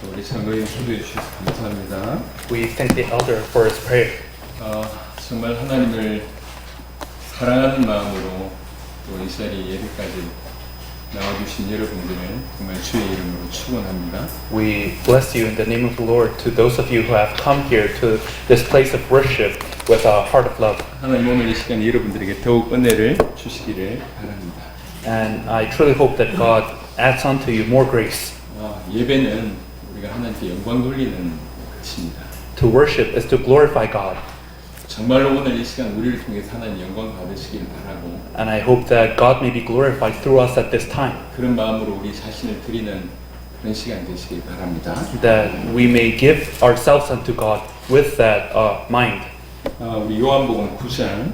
우리 장로님 초대해 주셔서 감사합니다. We thank the elder for his prayer. 정말 하나님을 사랑하는 마음으로 또 이 자리 예배까지 나와주신 여러분들을 정말 주의 이름으로 축원합니다. We bless you in the name of the Lord to those of you who have come here to this place of worship with a heart of love. 하나님 오늘 이 시간에 여러분들에게 더욱 은혜를 주시기를 바랍니다. And I truly hope that God adds unto you more grace. 예배는 우리가 하나님께 영광 돌리는 것입니다. To worship is to glorify God. 정말로 오늘 이 시간 우리를 통해서 하나님 영광 받으시기를 바라고 And I hope that God may be glorified through us at this time. 그런 마음으로 우리 자신을 드리는 그런 시간 되시길 바랍니다. That we may give ourselves unto God with that mind. 우리 요한복음 9장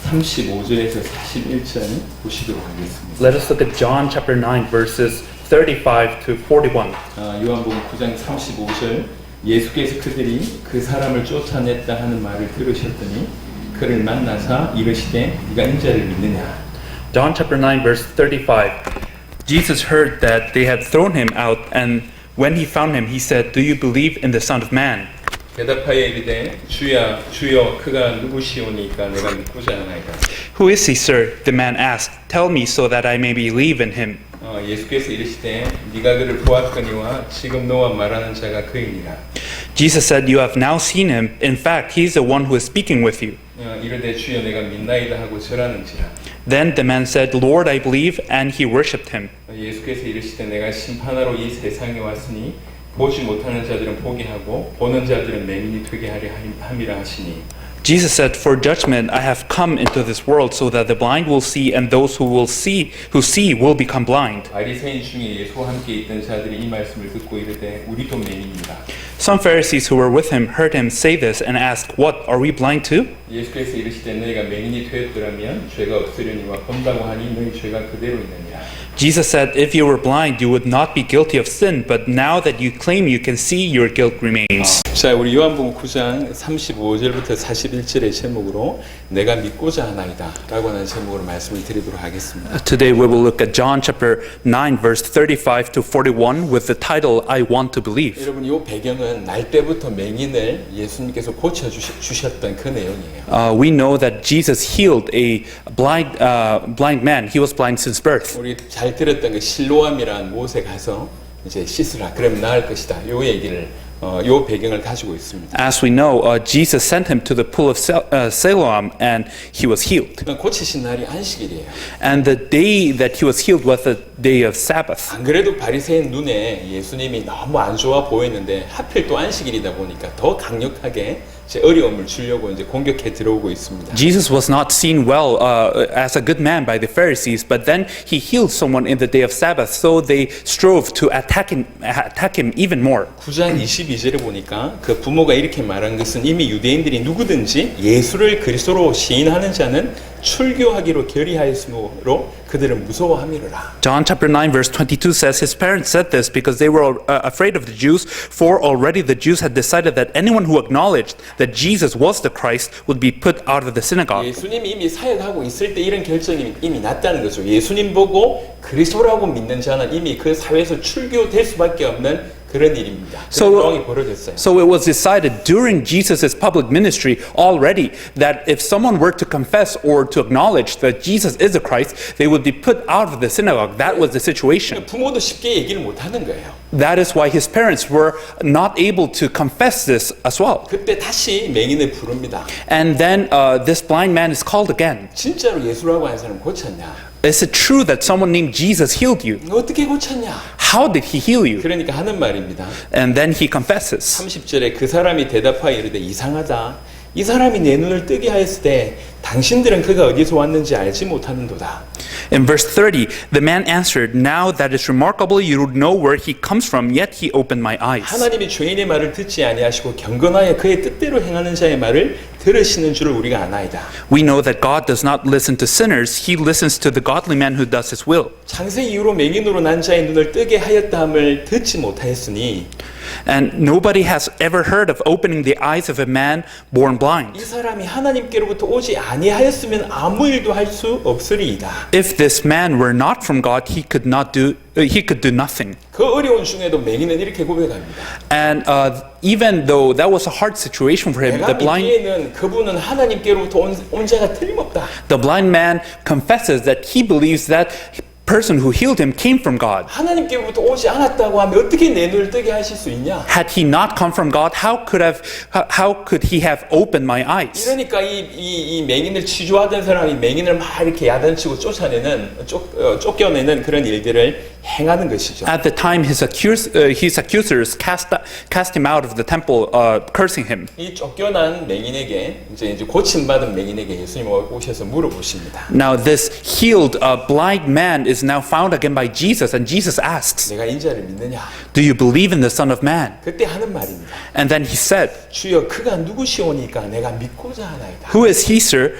35절에서 41절 보시도록 하겠습니다. Let us look at John chapter 9 verses 35 to 41. 요한복음 9장 35절 예수께서 그들이 그 사람을 쫓아냈다 하는 말을 들으셨더니 그를 만나사 이르시되 네가 인자를 믿느냐. John chapter 9 verse 35. Jesus heard that they had thrown him out, and when he found him, he said, "Do you believe in the Son of Man?" 대답하여 이르되 주야 주여 그가 누구시오니까 내가 믿고자 하나이다. Who is he, sir? The man asked. Tell me so that I may believe in him. 예수께서 이르시되 네가 그를 보았거니와 지금 너와 말하는 자가 그이니라. Jesus said, "You have now seen him. In fact, he is the one who is speaking with you." 이르되 주여 내가 믿나이다 하고 절하는지라. Then the man said, "Lord, I believe," and he worshipped him. 예수께서 이르시되 내가 심판하러 이 세상에 왔으니 보지 못하는 자들은 보게 하고 보는 자들은 맹인이 되게 하려 함이라 하시니. Jesus said, "For judgment I have come into this world so that the blind will see and those who see will become blind." 바리새인 중에 예수와 함께 있던 자들이 이 말씀을 듣고 이르되 우리도 맹인이라. Some Pharisees who were with him heard him say this and asked, "What, are we blind too?" 예수께서 이르시되 너희가 맹인이 되었더라면 죄가 없으려니와 본다고 하니 너희 죄가 그대로 있느니라. Jesus said, "If you were blind, you would not be guilty of sin, but now that you claim you can see, your guilt remains." 자, 우리 요한복음 9장 35절부터 41절의 제목으로 내가 믿고자 하나이다 라고 하는 제목으로 말씀을 드리도록 하겠습니다. Today we will look at John chapter 9 verse 35 to 41 with the title I want to believe. 여러분 이 배경은 날 때부터 맹인을 예수님께서 고쳐 주셨던 그 내용이에요. We know that Jesus healed a blind man. He was blind since birth. 우리 잘 들었던 그 실로암이라는 못에 가서 이제 씻으라. 그러면 나을 것이다. 요 얘기를 요 배경을 가지고 있습니다. As we know, Jesus sent him to the pool of Siloam and he was healed. 고치신 날이 안식일이에요. And the day that he was healed was the day of Sabbath. 안 그래도 바리새인 눈에 예수님이 너무 안 좋아 보이는데 하필 또 안식일이다 보니까 더 강력하게 제 어려움을 주려고 이제 공격해 들어오고 있습니다. Jesus was not seen well as a good man by the Pharisees, but then he healed someone in the day of Sabbath, so they strove to attack him even more. 9장 22절에 보니까 그 부모가 이렇게 말한 것은 이미 유대인들이 누구든지 예수를 그리스도로 시인하는 자는 출교하기로 결의하였으므로 그들은 무서워함이로라. John chapter 9 verse 22 says his parents said this because they were afraid of the Jews, for already the Jews had decided that anyone who acknowledged that Jesus was the Christ would be put out of the synagogue. 예수님이 이미 사역하고 있을 때 이런 결정이 이미 났다는 거죠. 예수님 보고 그리스도라고 믿는 자는 이미 그 사회에서 출교될 수밖에 없는 그런 일입니다. 그런 상황이 벌어졌어요. So it was decided during Jesus' public ministry already that if someone were to confess or to acknowledge that Jesus is the Christ, they would be put out of the synagogue. That was the situation. 부모도 쉽게 얘기를 못 하는 거예요. That is why his parents were not able to confess this as well. 그때 다시 맹인을 부릅니다. And then this blind man is called again. 진짜로 예수라고 하는 사람 고쳤냐? Is it true that someone named Jesus healed you? 어떻게 고쳤냐? How did he heal you? 그러니까 하는 말입니다. And then he confesses. 30절에 그 사람이 대답하여 이르되 이상하다. 이 사람이 내 눈을 뜨게 하였을 때 당신들은 그가 어디서 왔는지 알지 못하는도다. In verse 30, the man answered, "Now that is remarkable, you don't know where he comes from, yet he opened my eyes." 하나님이 죄인의 말을 듣지 아니하시고 경건하여 그의 뜻대로 행하는 자의 말을 들으시는 줄을 우리가 아나이다. We know that God does not listen to sinners, he listens to the godly man who does his will. 창세 이후로 맹인으로 난 자의 눈을 뜨게 하였다함을 듣지 못하였으니 And nobody has ever heard of opening the eyes of a man born blind. 이 사람이 하나님께로부터 오지 아니하였으면 아무 일도 할 수 없으리이다. If this man were not from God, he could do nothing. 그 어려운 중에도 맹인은 이렇게 고백합니다. And even though that was a hard situation for him, 내가 믿기에는 그분은 하나님께로부터 온 자가 틀림없다. the blind man confesses that he believes that person who healed him came from God. 하나님께로부터 오지 않았다고 하면 어떻게 내 눈을 뜨게 하실 수 있냐? Had he not come from God, how could he have opened my eyes? 이러니까 이 맹인을 치주하던 사람이 맹인을 막 이렇게 야단치고 쫓겨내는 그런 일들을 행하는 것이죠. At the time, his accusers cast him out of the temple, cursing him. 이 쫓겨난 맹인에게 이제 고침받은 맹인에게 예수님 오셔서 물어보십니다. Now, this healed blind man is now found again by Jesus, and Jesus asks, 내가 인자를 믿느냐? "Do you believe in the Son of Man?" 그때 하는 말입니다. And then he said, 주여 그가 누구시오니까 내가 믿고자 하나이다. "Who is he, sir?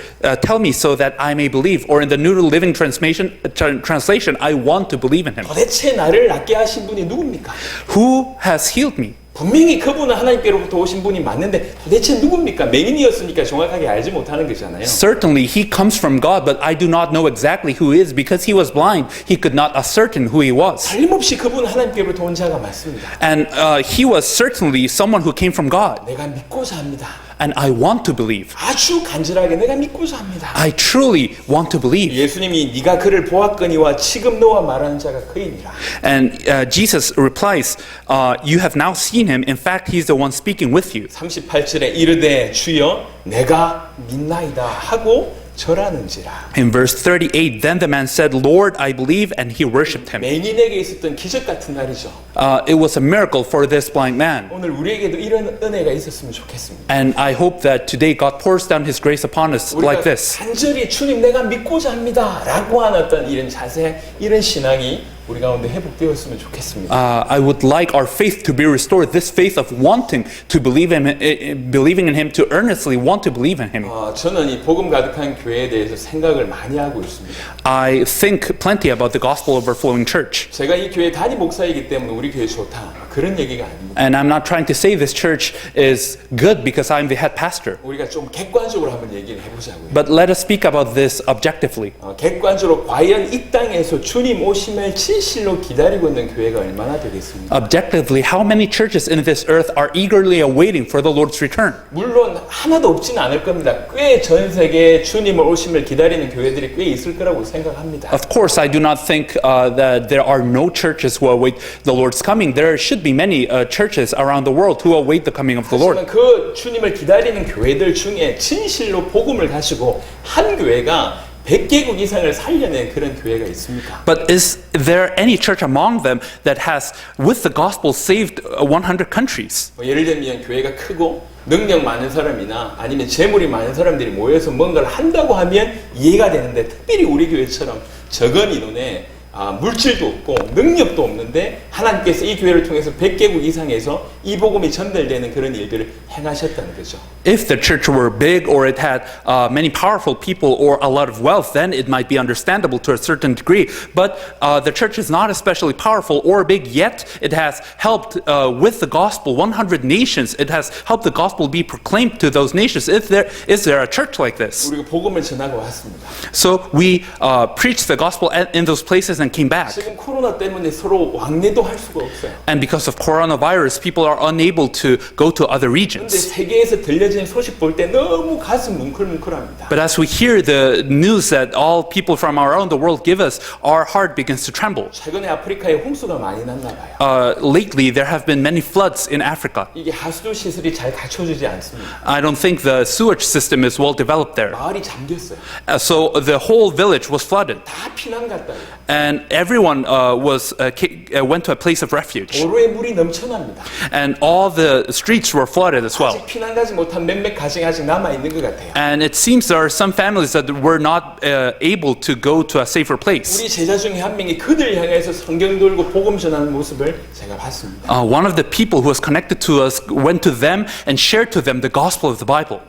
Tell me so that I may believe." Or in the New Living Translation, I want to believe in him. 도대체 나를 낫게 하신 분이 누굽니까? Who has healed me? 분명히 그분은 하나님께로부터 오신 분이 맞는데 도대체 누굽니까? 맹인이었으니까 정확하게 알지 못하는 거잖아요. Certainly he comes from God, but I do not know exactly who he is because he was blind. He could not ascertain who he was. 틀림없이 그분은 하나님께로부터 온 자가 맞습니다. And he was certainly someone who came from God. 내가 믿고자 합니다. And I want to believe. 아주 간절하게 내가 믿고자 합니다. I truly want to believe. 예수님이 네가 그를 보았거니와 지금 너와 말하는 자가 그이니라. And Jesus replies, "You have now seen him. In fact, he's the one speaking with you." 38절에 이르되 주여 내가 믿나이다 하고 절하는지라. In verse 38, then the man said, "Lord, I believe," and he worshipped him. 맹인에게 있었던 기적 같은 날이죠. It was a miracle for this blind man. 오늘 우리에게도 이런 은혜가 있었으면 좋겠습니다. And I hope that today God pours down his grace upon us like 우리가 this. 간절히 주님 내가 믿고자 합니다 라고 하는 어떤 이런 자세, 이런 신앙이 우리 가운데 회복되었으면 좋겠습니다. I would like our faith to be restored. This faith of wanting to believe believing in Him, to earnestly want to believe in Him. 저는 이 복음 가득한 교회에 대해서 생각을 많이 하고 있습니다. I think plenty about the Gospel Overflowing Church. 제가 이 교회 담임 목사이기 때문에 우리 교회 좋다 그런 얘기가 아닙니다. And I'm not trying to say this church is good because I'm the head pastor. 우리가 좀 객관적으로 한번 얘기를 해보자고요. But let us speak about this objectively. 객관적으로 과연 이 땅에서 주님 오심을 진실로 기다리고 있는 교회가 얼마나 되겠습니까? Objectively, how many churches in this earth are eagerly awaiting for the Lord's return? 물론 하나도 없진 않을 겁니다. 꽤 전 세계에 주님을 오심을 기다리는 교회들이 꽤 있을 거라고 생각합니다. Of course, I do not think that there are no churches who await the Lord's coming. There should be many churches around the world who await the coming of the Lord. 하지만 그 주님을 기다리는 교회들 중에 진실로 복음을 가지고 한 교회가 100개국 이상을 살려낸 그런 교회가 있습니까? But is there any church among them that has, with the gospel, saved 100 countries? 예를 들면 교회가 크고 능력 많은 사람이나 아니면 재물이 많은 사람들이 모여서 뭔가를 한다고 하면 이해가 되는데 특별히 우리 교회처럼 적은 인원에 물질도 없고 능력도 없는데 하나님께서 이 교회를 통해서 100개국 이상에서 이 복음이 전달되는 그런 일들을 행하셨다는 거죠. If the church were big or it had many powerful people or a lot of wealth, then it might be understandable to a certain degree. But the church is not especially powerful or big, yet it has helped with the gospel 100 nations. It has helped the gospel be proclaimed to those nations. Is there a church like this? 우리가 복음을 전하고 왔습니다. So we preached the gospel in those places and came back. 지금 코로나 때문에 서로 왕래도 할 수가 없어요. And because of coronavirus, people are unable to go to other 근데 regions. 세계에서 들려지는 소식 볼 때 너무 가슴 뭉클뭉클합니다. But as we hear the news that all people from around the world give us, our heart begins to tremble. 최근에 아프리카에 홍수가 많이 났나 봐요. Lately, there have been many floods in Africa. 이게 하수도 시설이 잘 갖춰지지 않습니다. I don't think the sewage system is well developed there. 마을이 잠겼어요. So the whole village was flooded. 다 피난 갔다. And everyone went to a place of refuge. 도로에 물이 넘쳐납니다. And all the streets were flooded as well. 아직 피난 가지 못한 몇몇 가정이 아직 남아 있는 것 같아요. And it seems there are some families that were not able to go to a safer place. 우리 제자 중에 한 명이 그들 향해서 성경 들고 복음 전하는 모습을 제가 봤습니다. One of the people who was connected to us went to them and shared to them the gospel of the Bible.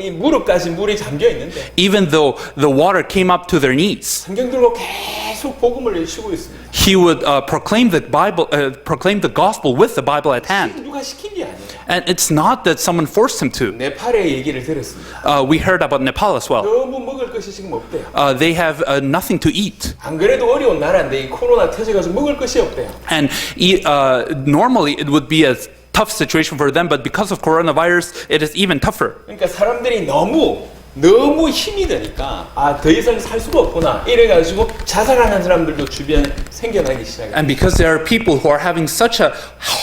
이 무릎까지 물이 잠겨 있는데 Even though the water came up to their knees, 성경 들고 계속 복음을 외치고 있습니다. he would proclaim the gospel with the Bible at hand. 누가 시킨 게 아니에요. And it's not that someone forced him to. 네팔의 얘기를 들었습니다. We heard about Nepal as well. 너무 먹을 것이 지금 없대요. They have nothing to eat. 안 그래도 어려운 나라인데 이 코로나 터져가지고 먹을 것이 없대요. And normally it would be a tough situation for them, but because of coronavirus, it is even tougher. 그러니까 사람들이 너무 힘이 드니까 더 이상 살 수가 없구나 이래가지고 자살하는 사람들도 주변 생겨나기 시작해요. And because there are people who are having such a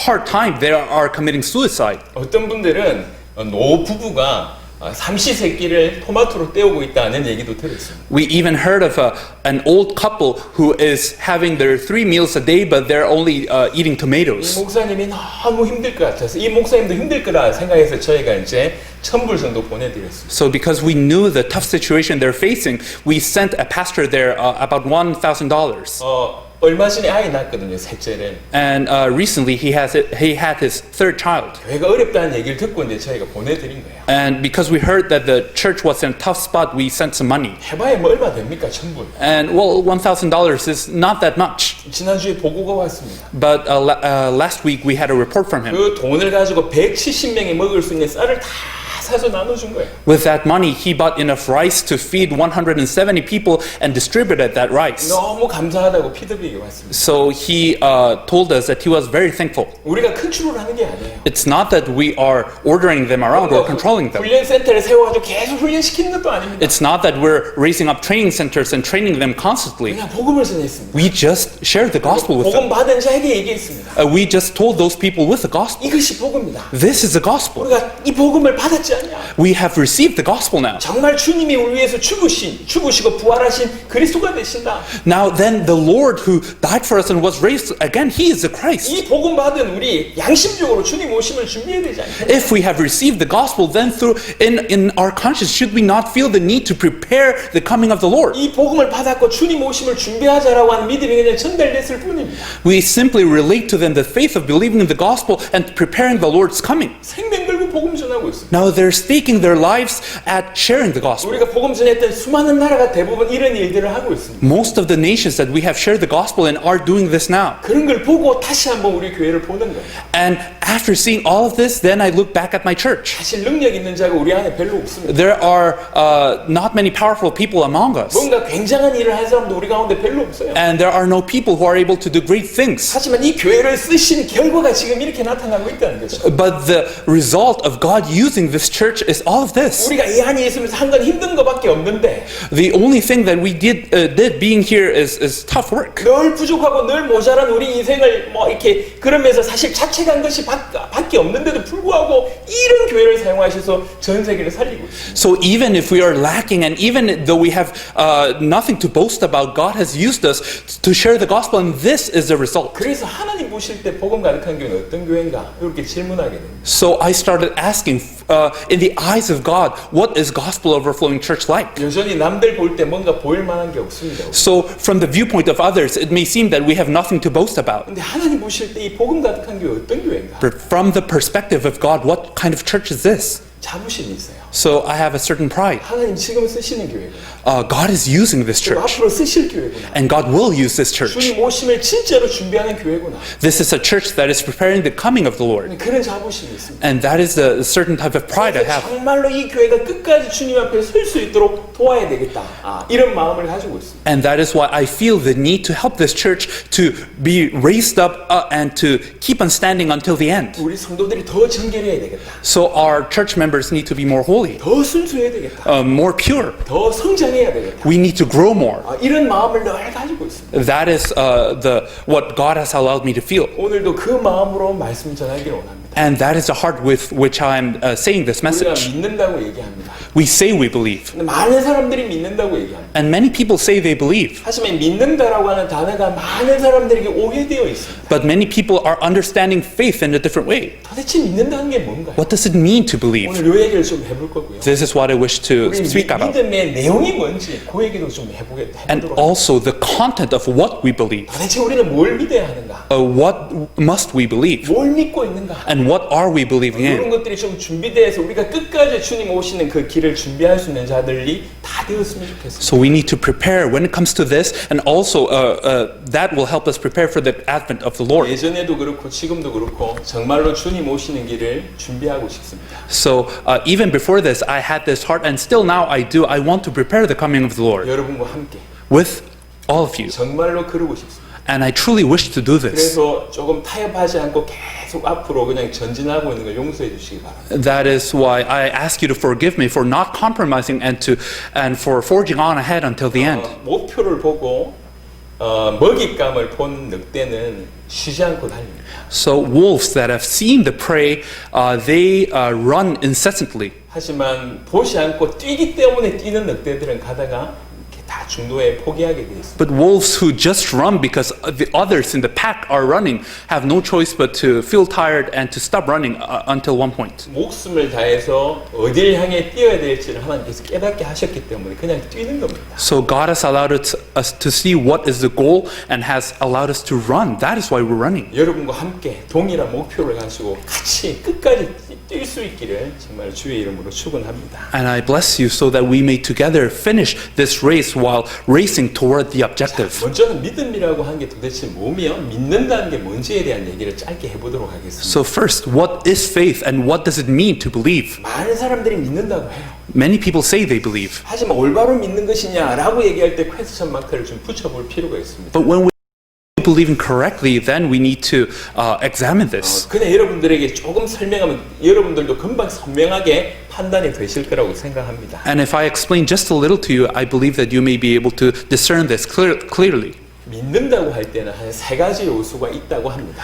hard time, they are committing suicide. 어떤 분들은 노부부가 삼시세끼를 토마토로 때우고 있다는 얘기도 들었습니다. We even heard of an old couple who is having their 3 meals a day, but they're only eating 이 tomatoes. 목사님이 너무 힘들 것 같아서 이 목사님도 힘들 거라 생각해서 저희가 이제 천불성도 보내드렸습니다. So because we knew the tough situation they're facing, we sent a pastor there about $1,000. 얼마 전에 아이 낳았거든요, 셋째를. And recently he had his third child. 교회가 어렵다는 얘기를 듣고 이제 저희가 보내드린 거예요. And because we heard that the church was in a tough spot, we sent some money. 해봐야 뭐 얼마 됩니까, 천불. And well, $1,000 is not that much. 지난주에 보고가 왔습니다. But last week we had a report from him. 그 돈을 가지고 170명이 먹을 수 있는 쌀을 다 사서 나눠준 거예요. With that money, he bought enough rice to feed 170 people and distributed that rice. 너무 감사하다고 피드백이 왔습니다. So he told us that he was very thankful. 우리가 컨트롤 하는 게 아니에요. It's not that we are ordering them around or controlling them. 훈련 센터를 세워가지고 계속 훈련시키는 것도 아닙니다. It's not that we're raising up training centers and training them constantly. 그냥 복음을 전했습니다. We just shared the gospel with 복음 them. 받은 자에게 얘기했습니다. We just told those people with the gospel. 이것이 복음이다. This is the gospel. 우리가 이 복음을 받았지 않냐? We have received the gospel now. 정말 주님이 우리 위해서 죽으시고 부활하신 그리스도가 되신다. Now then, the Lord who died for us and was raised again, He is the Christ. 이 복음 받은 우리 양심적으로 주님 오심을 준비해야 되지 않겠냐? If we have received the gospel, then in our conscience, should we not feel the need to prepare the coming of the Lord? 이 복음을 받았고 주님 오심을 준비하자라고 하는 믿음이 그냥 전달됐을 뿐입니다. We simply relate to them the faith of believing in the gospel and preparing the Lord's coming. 생명 걸고 복음 전하고 있습니다. Now they're staking their lives at sharing the gospel. 우리가 복음 전했던 수많은 나라가 대부분 이런 일들을 하고 있습니다. Most of the nations that we have shared the gospel in are doing this now. 그런 걸 보고 다시 한번 우리 교회를 보는 거예요. And after seeing all of this, then I look back at my church. 사실 능력 있는 자가 우리 안에 별로 없습니다. There are not many powerful people among us. 뭔가 굉장한 일을 할 사람도 우리 가운데 별로 없어요. And there are no people who are able to do great things. 하지만 이 교회를 쓰신 결과가 지금 이렇게 나타나고 있다는 거죠. But the result of God using this church is all of this. 우리가 이 안에 있으면서 한 건 힘든 것밖에 없는데 The only thing that we did being here is tough work. 늘 부족하고 늘 모자란 우리 인생을 뭐 이렇게 그러면서 사실 자책한 것이 밖에 없는데도 불구하고 이런 교회를 사용하셔서 전 세계를 살리고 있습니다. So even if we are lacking and even though we have nothing to boast about, God has used us to share the gospel, and this is the result. 그래서 하나님 보실 때 복음 가득한 교회는 어떤 교회인가 이렇게 질문하게 됩니다. So I started asking, in the eyes of God, what is gospel overflowing church like? 여전히 남들 볼 때 뭔가 보일 만한 게 없습니다. So from the viewpoint of others, it may seem that we have nothing to boast about. 근데 하나님 보실 때 이 복음 가득한 교회 어떤 교회인가? But from the perspective of God, what kind of church is this? 자부심이 있어요. So I have a certain pride. 하나님 지금 쓰시는 교회구나. God is using this 그리고 church, 앞으로 쓰실 교회구나. and God will use this church. 주님 오심을 진짜로 준비하는 교회구나. This is a church that is preparing the coming of the Lord. 그런 자부심이 있습니다. And that is a certain type of pride I have. 정말로 이 교회가 끝까지 주님 앞에 설 수 있도록 도와야 되겠다. 이런 마음을 가지고 있습니다. And that is why I feel the need to help this church to be raised up and to keep on standing until the end. 우리 성도들이 더 정결해야 되겠다. So our church members need to be more holy, 더 순수해야 되겠다. more pure. 더 성장해야 되겠다. We need to grow more. 이런 마음을 늘 가지고 있습니다. That is what God has allowed me to feel. 오늘도 그 마음으로 말씀 전하기를 원합니다. And that is the heart with which I'm saying this 우리가 message. 믿는다고 얘기합니다. We say we believe. 근데 많은 사람들이 믿는다고 얘기합니다. And many people say they believe. 하지만 믿는다라고 하는 단어가 많은 사람들에게 오해되어 있습니다. But many people are understanding faith in a different way. 도대체 믿는다는 게 뭔가요? What does it mean to believe? 오늘 이 얘기를 좀 해볼 거고요. This is what I wish to 우리 speak about. 믿음의 내용이 뭔지 그 얘기도 좀 And 해보도록 also the content of what we believe. 도대체 우리는 뭘 믿어야 하는가? What must we believe? 뭘 믿고 있는가? And And what are we believing 이런 in? 것들이 좀 준비돼서 우리가 끝까지 주님 오시는 그 길을 준비할 수 있는 자들이 다 되었으면 좋겠습니다. So we need to prepare when it comes to this, and also that will help us prepare for the advent of the Lord. 예전에도 그렇고 지금도 그렇고 정말로 주님 오시는 길을 준비하고 싶습니다. So even before this, I had this heart, and still now I do. I want to prepare the coming of the Lord 여러분과 함께 with all of you, 정말로 그러고 싶습니다. and I truly wish to do this. 그래서 조금 타협하지 않고 계속 앞으로 그냥 전진하고 있는 걸 용서해 주시기 바랍니다. That is why I ask you to forgive me for not compromising and for forging on ahead until the end. 목표를 보고 먹잇감을 본 늑대는 쉬지 않고 달립니다. So wolves that have seen the prey, they run incessantly. 하지만 보지 않고 뛰기 때문에 뛰는 늑대들은 가다가 이렇게 다 중도에 포기하게 돼 있습니다. But wolves who just run because the others in the pack are running have no choice but to feel tired and to stop running until one point. 목숨을 다해서 어딜 향해 뛰어야 될지를 하나님께서 깨닫게 하셨기 때문에 그냥 뛰는 겁니다. So God has allowed us to see what is the goal and has allowed us to run. That is why we're running. 여러분과 함께 동일한 목표를 가지고 같이 끝까지 뛸 수 있기를 정말 주의 이름으로 축원합니다. And I bless you so that we may together finish this race while racing toward the objective. 먼저는 믿음이라고 한 게 도대체 뭐며 믿는다는 게 뭔지에 대한 얘기를 짧게 해보도록 하겠습니다. So first, what is faith and what does it mean to believe? 많은 사람들이 믿는다고 해요. Many people say they believe. 하지만 올바로 믿는 것이냐라고 얘기할 때 퀘스천 마크를 좀 붙여볼 필요가 있습니다. But when we believe correctly, then we need to examine this. 그냥 여러분들에게 조금 설명하면 여러분들도 금방 선명하게 판단이 되실 거라고 생각합니다. And if I explain just a little to you, I believe that you may be able to discern this clearly. 믿는다고 할 때는 한 세 가지 요소가 있다고 합니다.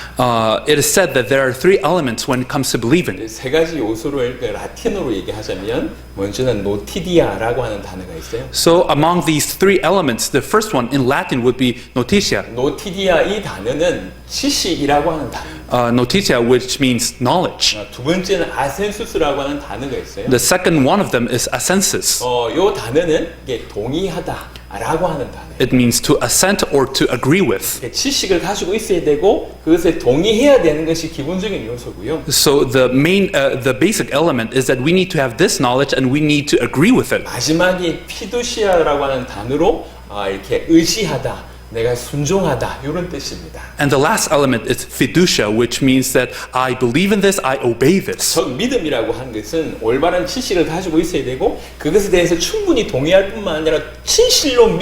It is said that there are three elements when it comes to believing. 세 가지 요소를 라틴어로 얘기하자면 먼저는 노티디아라고 하는 단어가 있어요. So among these three elements, the first one in Latin would be notitia. 노티디아 이 단어는 지식이라고 하는 단어. Notitia, which means knowledge. 두 번째는 아센수스라고 하는 단어가 있어요. The second one of them is assensus. 요 단어는 이게 동의하다라고 하는 단어예요. It means to assent or to agree with. 지식을 가지고 있어야 되고 그것에 동의해야 되는 것이 기본적인 요소고요. So the basic element is that we need to have this knowledge and we need to agree with it. 마지막이 피두시아라고 하는 단어로 이렇게 의지하다, 내가 순종하다 이런 뜻입니다. And the last element is fiducia, which means that I believe in this, I obey this. 즉 믿음이라고 하는 것은 올바른 지식을 가지고 있어야 되고 그것에 대해서 충분히 동의할 뿐만 아니라 진실로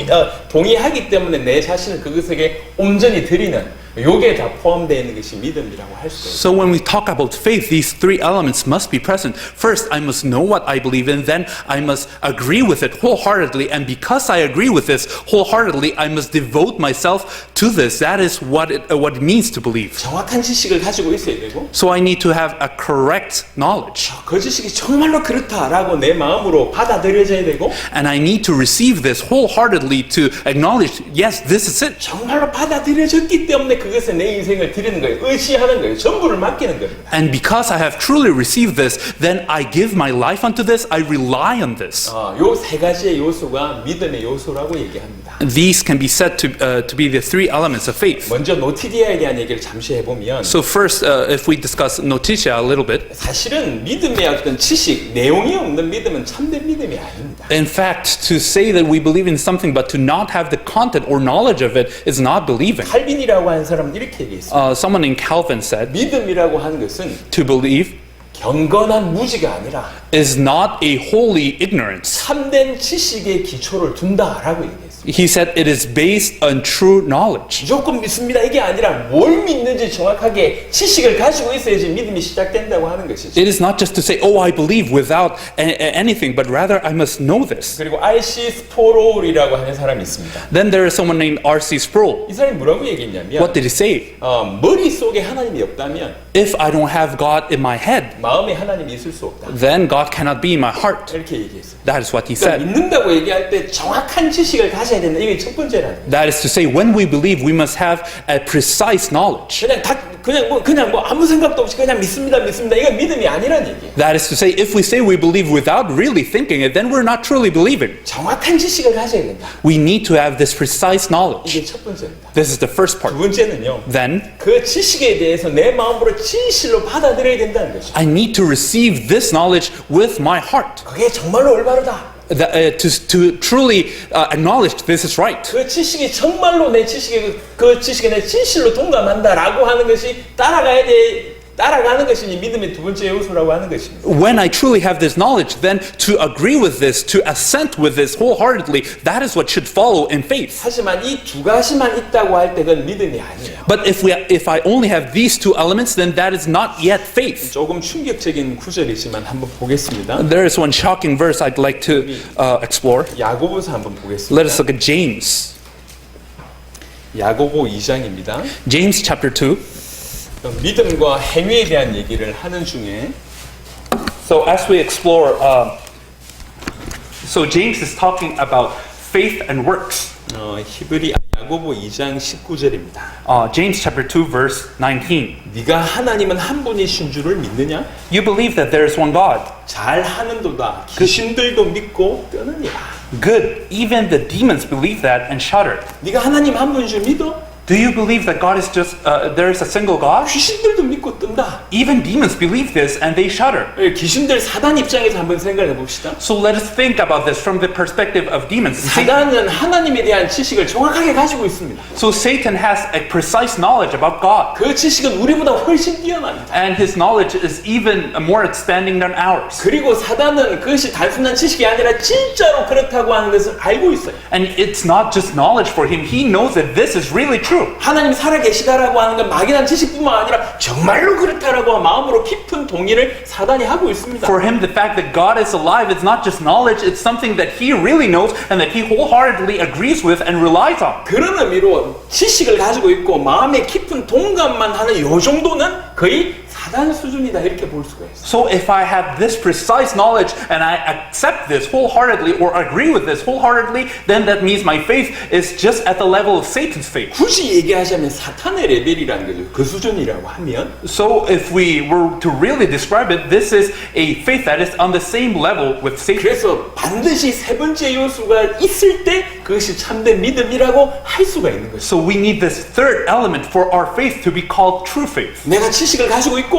동의하기 때문에 내 자신을 그것에게 온전히 드리는 요게 다 포함되어 있는 것이 믿음이라고 할 수가 있어요. So when we talk about faith, these three elements must be present. First, I must know what I believe in, then I must agree with it wholeheartedly, and because I agree with this wholeheartedly, I must devote myself to this. That is what it means to believe. 정확한 지식을 가지고 있어야 되고 So I need to have a correct knowledge. 그 지식이 정말로 그렇다라고 내 마음으로 받아들여져야 되고 And I need to receive this wholeheartedly to acknowledge, yes, this is it. 정말로 받아들여졌기 때문에 그것에 내 인생을 드리는 거예요. 의지하는 거예요. 전부를 맡기는 겁니다. And because I have truly received this, then I give my life unto this, I rely on this. 요 세 가지의 요소가 믿음의 요소라고 얘기합니다. These can be said to be the three elements of faith. 먼저 노티디아에 대한 얘기를 잠시 해보면 So first, if we discuss notitia a little bit, 사실은 믿음의 어떤 지식, 내용이 없는 믿음은 참된 믿음이 아닙니다. in fact, to say that we believe in something but to not have the content or knowledge of it is not believing. 칼빈이라고 하는 사람은 이렇게 얘기했어요. Someone in Calvin said, 믿음이라고 하는 것은 to believe 경건한 무지가 아니라 is not a holy ignorance. 참된 지식의 기초를 둔다라고 얘기했어요. He said it is based on true knowledge. 무조건 믿습니다 이게 아니라 뭘 믿는지 정확하게 지식을 가지고 있어야지 믿음이 시작된다고 하는 것이죠. It is not just to say, oh, I believe without anything, but rather I must know this. 그리고 R.C. 스포롤이라고 하는 사람이 있습니다. Then there is someone named R.C. Sproul. 이 사람이 뭐라고 얘기했냐면 What did he say? 머릿속에 하나님이 없다면 If I don't have God in my head, 마음에 하나님이 있을 수 없다. then God cannot be in my heart. 이렇게 얘기했어요. That is what he 그러니까 said. 믿는다고 얘기할 때 정확한 지식을 가지고 가져야 된다. 이게 첫 번째라는 거예요. That is to say, when we believe, we must have a precise knowledge. 그냥 뭐 아무 생각도 없이 그냥 믿습니다. 이건 믿음이 아니란 얘기예요. That is to say, if we say we believe without really thinking it, then we're not truly believing. 정확한 지식을 가져야 된다. We need to have this precise knowledge. 이게 첫 번째입니다. This is the first 두 part. 번째는요. Then, 그 지식에 대해서 내 마음으로 진실로 받아들여야 된다는 거죠. I need to receive this knowledge with my heart. 그게 정말로 올바르다. To truly acknowledge this is right. 그 지식이 정말로 내 지식에 그 지식에 내 진실로 동감한다라고 하는 것이 따라가는 것이 믿음의 두 번째 요소라고 하는 것입니다. When I truly have this knowledge, then to agree with this, to assent with this wholeheartedly, that is what should follow in faith. 하지만 이 두 가지만 있다고 할 때 그건 믿음이 아니에요. But if I only have these two elements, then that is not yet faith. 조금 충격적인 구절이지만 한번 보겠습니다. There is one shocking verse I'd like to explore. 야고보서 한번 보겠습니다. Let us look at James. 야고보 2장입니다. James chapter 2. 믿음과 행위에 대한 얘기를 하는 중에 So as we explore, so James is talking about faith and works. 야고보 2장 19절입니다. James chapter 2 verse 19. 네가 하나님은 한 분이신 줄을 믿느냐? You believe that there is one God. 잘하는도다. 귀신들도 믿고 떠느니라. Good. Even the demons believe that and shudder. 네가 하나님 한 분인 줄 믿어? Do you believe that God is just there is a single God? 귀신들도 믿고 뜬다. Even demons believe this and they shudder. 귀신들 사단 입장에서 한번 생각해 봅시다. So let us think about this from the perspective of demons. 사단은 하나님에 대한 지식을 정확하게 가지고 있습니다. So Satan has a precise knowledge about God. 그 지식은 우리보다 훨씬 뛰어납니다. And his knowledge is even more expanding than ours. 그리고 사단은 그것이 단순한 지식이 아니라 진짜로 그렇다고 하는 것을 알고 있어요. And it's not just knowledge for him. He knows that this is really true. 하나님이 살아계시다라고 하는 건 막연한 지식뿐만 아니라 정말로 그렇다라고 마음으로 깊은 동의를 사단이 하고 있습니다. For him, the fact that God is alive is not just knowledge, it's something that he really knows and that he wholeheartedly agrees with and relies on. 그런 의미로 지식을 가지고 있고 마음에 깊은 동감만 하는 요 정도는 거의 사단 수준이다 이렇게 볼 수가 있어요. So if I have this precise knowledge and I accept this wholeheartedly or agree with this wholeheartedly, then that means my faith is just at the level of Satan's faith. 굳이 얘기하자면 사탄의 레벨이라는 거죠. 그 수준이라고 하면 So if we were to really describe it, this is a faith that is on the same level with Satan. 그래서 반드시 세 번째 요소가 있을 때 그것이 참된 믿음이라고 할 수가 있는 거죠. So we need this third element for our faith to be called true faith. 내가 지식을 가지고 있고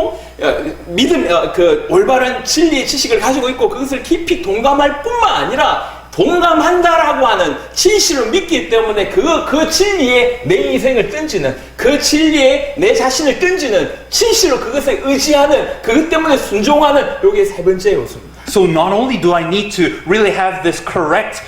믿음 그 올바른 진리의 지식을 가지고 있고 그것을 깊이 동감할 뿐만 아니라 동감한다라고 하는 진실을 믿기 때문에 그 진리에 내 인생을 던지는 그 진리에 내 자신을 던지는 진실로 그것에 의지하는 그것 때문에 순종하는 이게 세 번째 요소입니다. So not only do I need to really have this correct,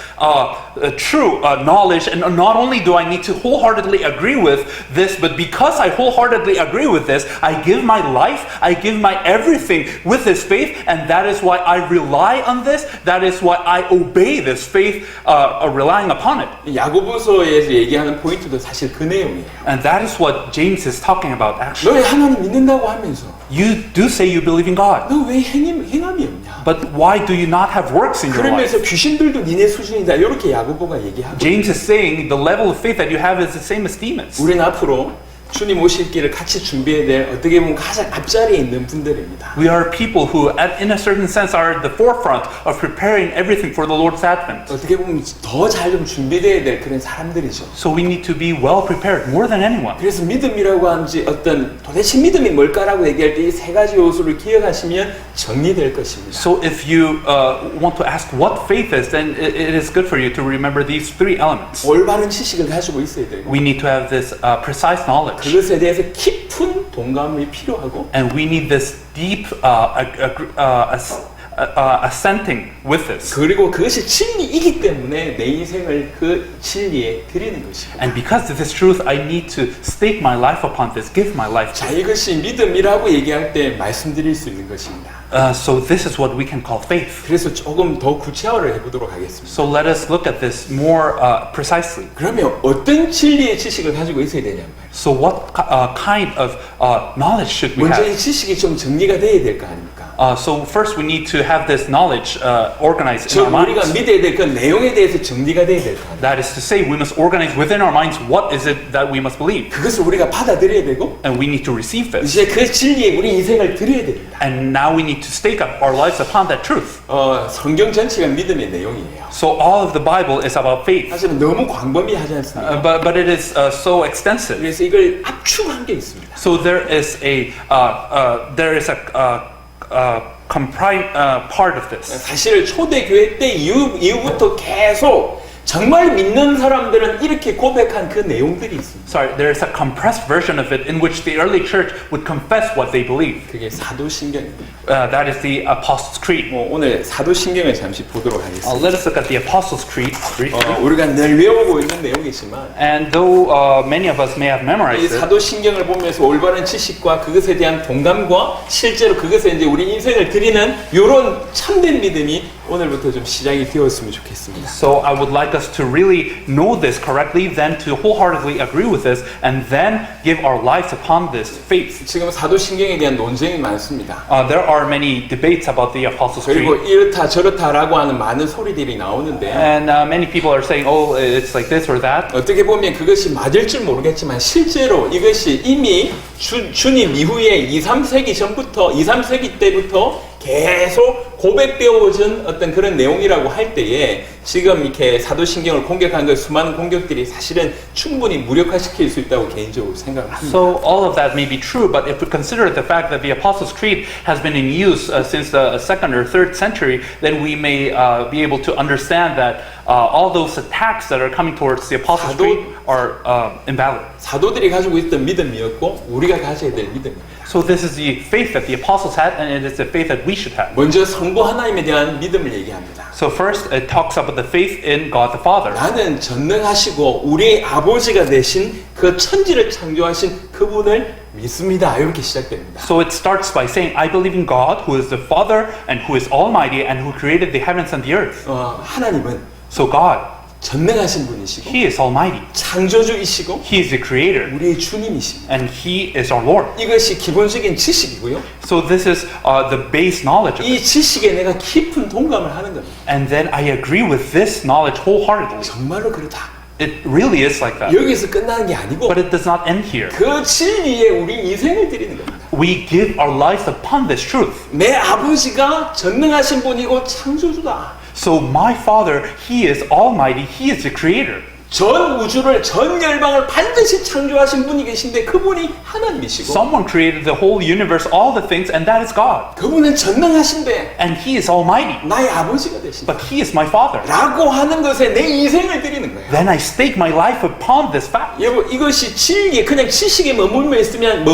true knowledge, and not only do I need to wholeheartedly agree with this, but because I wholeheartedly agree with this, I give my life, I give my everything with this faith, and that is why I rely on this, that is why I obey this faith, relying upon it. 야고보서에서 얘기하는 포인트도 사실 그 내용이에요. And that is what James is talking about actually. 너 하나님 믿는다고 하면서 You do say you believe in God, 너 왜 행함이 없냐? but why do you not have works in your life? 그러면서 귀신들도 니네 수준이다 이렇게 야고보가 얘기하고 James is saying the level of faith that you have is the same as demons. 우리는 앞으로 주님 오실 길을 같이 준비해야 될 어떻게 보면 가장 앞자리에 있는 분들입니다. We are people who, in a certain sense, are at the forefront of preparing everything for the Lord's advent. 어떻게 보면 더 잘 좀 준비돼야 될 그런 사람들이죠. So we need to be well prepared more than anyone. 그래서 믿음이라고 하는지 어떤 도대체 믿음이 뭘까라고 얘기할 때 이 세 가지 요소를 기억하시면 정리될 것입니다. So if you want to ask what faith is, then it is good for you to remember these three elements. 올바른 지식을 가지고 있어야 되고 We need to have this precise knowledge. 그것에 대해서 깊은 동감이 필요하고 And we need this deep assenting with this. 그리고 그것이 진리이기 때문에 내 인생을 그 진리에 드리는 것이고 And because this is truth, I need to stake my life upon this, give my life to 자 it. 이것이 믿음이라고 얘기할 때 말씀드릴 수 있는 것입니다. So this is what we can call faith. 그래서 조금 더 구체화를 해보도록 하겠습니다. So let us look at this more precisely. 그러면 어떤 진리의 지식을 가지고 있어야 되냐면 So what kind of knowledge should we 먼저 이 have? 지식이 좀 정리가 돼야 될 거 아닙니까? So first we need to have this knowledge organized in 즉 our 우리가 minds. 믿어야 될 그 내용에 대해서 정리가 돼야 될 거. That is to say, we must organize within our minds what is it that we must believe. 그것을 우리가 받아들여야 되고 And we need to receive this. 이제 그 진리에 우리 인생을 드려야 됩니다. And now we need to stake up our lives upon that truth. 성경 전체가 믿음의 내용이에요. So all of the Bible is about faith. 사실은 너무 광범위하지 않습니까? But it is so extensive. 그래서 이걸 압축한 게 있습니다. So there is a part of this. 사실 초대교회 때 이후부터 계속 정말 믿는 사람들은 이렇게 고백한 그 내용들이 있습니다. Sorry, there is a compressed version of it in which the early church would confess what they believed. 그게 사도신경입니다. That is the Apostles' Creed. 오늘 사도신경을 잠시 보도록 하겠습니다. Let us look at the Apostles' Creed briefly. 우리가 늘 외우고 있는 내용이지만 And though many of us may have 이 memorized it, 사도신경을 보면서 올바른 지식과 그것에 대한 동감과 실제로 그것에 이제 우리 인생을 드리는 이런 참된 믿음이 오늘부터 좀 시작이 되었으면 좋겠습니다. so I would like us to really know this correctly, then to wholeheartedly agree with this, and then give our lives upon this faith. 지금 사도신경에 대한 논쟁이 많습니다. There are many debates about the Apostles' 그리고 Creed, 이렇다 저렇다라고 하는 많은 소리들이 나오는데 and many people are saying, oh, it's like this or that. 어떻게 보면 그것이 맞을 줄 모르겠지만 실제로 이것이 이미 주님 이후에 2, 3세기 전부터 2, 3세기 때부터 계속 고백되어진 어떤 그런 내용이라고 할 때에 지금 이렇게 사도신경을 공격한 그 수많은 공격들이 사실은 충분히 무력화시킬 수 있다고 개인적으로 생각을 합니다. So all of that may be true, but if we consider the fact that the Apostles' Creed has been in use since the 2nd or 3rd century, then we may be able to understand that all those attacks that are coming towards the Apostles' Creed are invalid. 사도들이 가지고 있던 믿음이었고 우리가 가져야 될 믿음입니다. So this is the faith that the apostles had, and it is the faith that we should have. 먼저 성부 하나님에 대한 믿음을 얘기합니다. So first, it talks about the faith in God the Father. 나는 전능하시고 우리 아버지가 되신 그 천지를 창조하신 그분을 믿습니다. 이렇게 시작됩니다. So it starts by saying, I believe in God, who is the Father, and who is Almighty, and who created the heavens and the earth. 하나님은 So God, 전능하신 분이시고 He is Almighty. 창조주이시고 He is the Creator, 우리의 주님이십니다. and He is our Lord. 이것이 기본적인 지식이고요. So this is the base knowledge of 이 it. 지식에 내가 깊은 동감을 하는 겁니다. And then I agree with this knowledge wholeheartedly. 정말로 그렇다. It really is like that. 여기서 끝나는 게 아니고 But it does not end here. 그 진리에 우리 인생을 드리는 겁니다. We give our lives upon this truth. 내 아버지가 전능하신 분이고 창조주다. So my Father, He is Almighty, He is the Creator. 전 우주를 전 열방을 반드시 창조하신 분이 계신데 그분이 하나님이시고 Someone created the whole universe, all the things, and that is God. 그분은 전능하신데 And He is Almighty, 나의 아버지가 되신다 but He is my Father. 라고 하는 것에 내 인생을 드리는 거예요. Then I stake my life upon this fact. 여러분 이것이 진리에 그냥 지식에 머물러만 있으면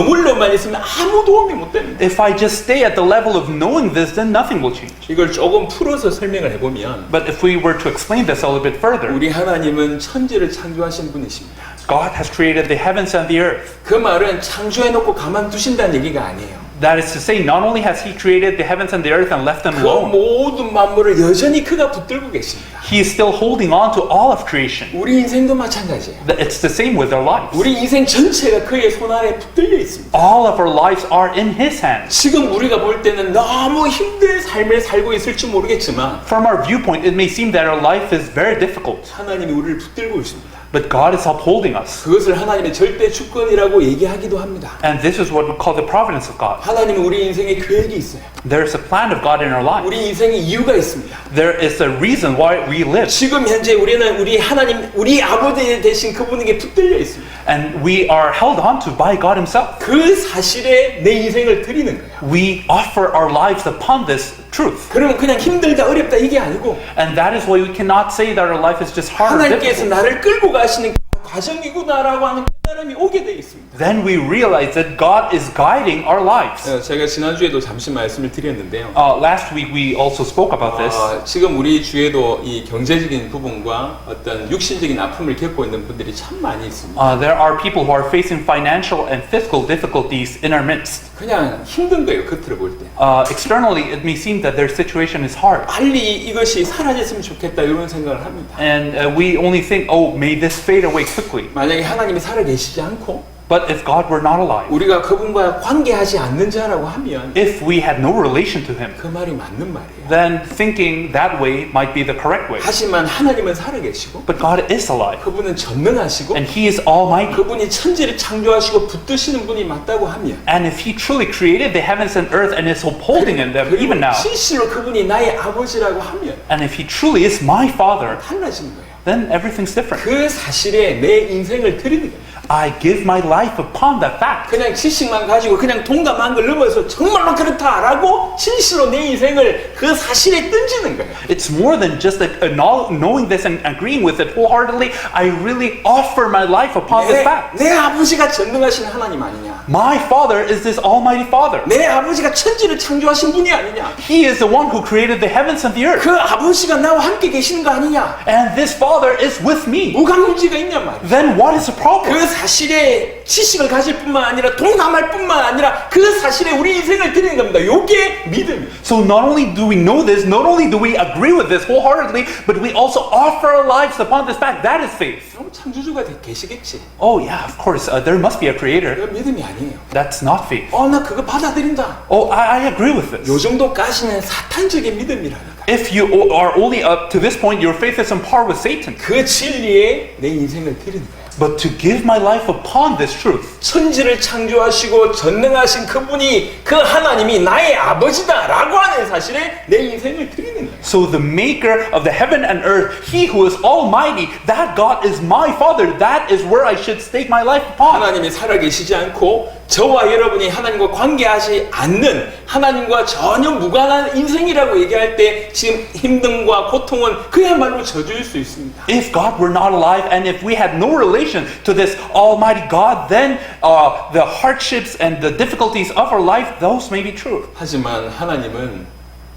아무 도움이 못 됩니다. If I just stay at the level of knowing this, then nothing will change. 이걸 조금 풀어서 설명을 해보면 But if we were to explain this a little bit further, 우리 하나님은 천지를 창조하신 분이십니다. God has created the heavens and the earth. 그 말은 창조해놓고 가만두신다는 얘기가 아니에요. That is to say, not only has He created the heavens and the earth and left them 그 alone, 모든 만물을 여전히 그가 붙들고 계십니다. He is still holding on to all of creation. 우리 인생도 마찬가지예요. It's the same with our lives. 우리 인생 전체가 그의 손 아래 붙들려 있습니다. All of our lives are in His hands. 지금 우리가 볼 때는 너무 힘든 삶을 살고 있을지 모르겠지만 From our viewpoint, it may seem that our life is very difficult, 하나님이 우리를 붙들고 있습니다. but God is upholding us. 그것을 하나님의 절대 주권이라고 얘기하기도 합니다. And this is what we call the providence of God. 하나님은 우리 인생에 계획이 있어요. There is a plan of God in our life. 우리 인생에 이유가 있습니다. There is a reason why we live. 지금 현재 우리는 우리 하나님, 우리 아버지 되신 그분에게 붙들려 있습니다. And we are held on to by God Himself. 그 사실에 내 인생을 드리는 거예요. We offer our lives upon this truth. 그러면 그냥 힘들다, 어렵다 이게 아니고 And that is why we cannot say that our life is just hard or 하나님께서 difficult. 나를 끌고 가시는 과정이구나라고 하는 깨달음이 오게 되어 있습니다. Then we realize that God is guiding our lives. 제가 지난주에도 잠시 말씀을 드렸는데요. Last week we also spoke about this. 지금 우리 주에도 이 경제적인 부분과 어떤 육신적인 아픔을 겪고 있는 분들이 참 많이 있습니다. There are people who are facing financial and physical difficulties in our midst. 그냥 힘든 거예요, 겉으로 볼 때. Externally, it may seem that their situation is hard. 빨리 이것이 사라졌으면 좋겠다 이런 생각을 합니다. And we only think, oh, may this fade away quickly. 만약에 하나님이 살아계시지 않고 But if God were not alive, 우리가 그분과 관계하지 않는 자라고 하면 if we had no relation to him, 그 말이 맞는 말이에요. then thinking that way might be the correct way. 하지만 하나님은 살아계시고 But God is alive, 그분은 전능하시고 and he is almighty. 그분이 천지를 창조하시고 붙드시는 분이 맞다고 하면 And if he truly created the heavens and earth and is upholding in them 그리고 even now, 실제로 그분이 나의 아버지라고 하면 and if he truly is my father, 달라지는 거예요. then everything's different. 그 사실에 내 인생을 드리는 거예요. I give my life upon that fact. 그냥 지식만 가지고 그냥 동감한 걸 넘어서 정말로 그렇다라고 진실로 내 인생을 그 사실에 던지는 거예요. It's more than just knowing this and agreeing with it wholeheartedly. I really offer my life upon this fact. 내 아버지가 전능하신 하나님 아니냐? My father is this almighty father. 내 아버지가 천지를 창조하신 분이 아니냐? He is the one who created the heavens and the earth. 그 아버지가 나와 함께 계시는 거 아니냐? And this father is with me. 뭐가 문제가 있냐 말이야. Then what is the problem? 그 사실에 지식을 가질 뿐만 아니라 동감할 뿐만 아니라 그 사실에 우리 인생을 드리는 겁니다. 이게 믿음이에요. So not only do we know this, not only do we agree with this wholeheartedly, but we also offer our lives upon this fact. That is faith. 그럼 창조주가 계시겠지. Oh yeah, of course. There must be a creator. 그건 믿음이 아니에요. That's not faith. 나 그거 받아들인다. Oh, I agree with this. 요 정도까지는 사탄적인 믿음이라니까. If you are only up to this point, your faith is on par with Satan. 그 진리에 내 인생을 드리는 거예요. But to give my life upon this truth, 천지를 창조하시고 전능하신 그분이 그 하나님이 나의 아버지다라고 하는 사실에 내 인생을 드리는 거예요. so the maker of the heaven and earth, he who is almighty, that God is my father, that is where I should stake my life upon. 하나님이 살아계시지 않고 저와 여러분이 하나님과 관계하지 않는 하나님과 전혀 무관한 인생이라고 얘기할 때 지금 힘듦과 고통은 그야말로 저주일 수 있습니다. If God were not alive and if we had no relation to this almighty God, then the hardships and the difficulties of our life, those may be true. 하지만 하나님은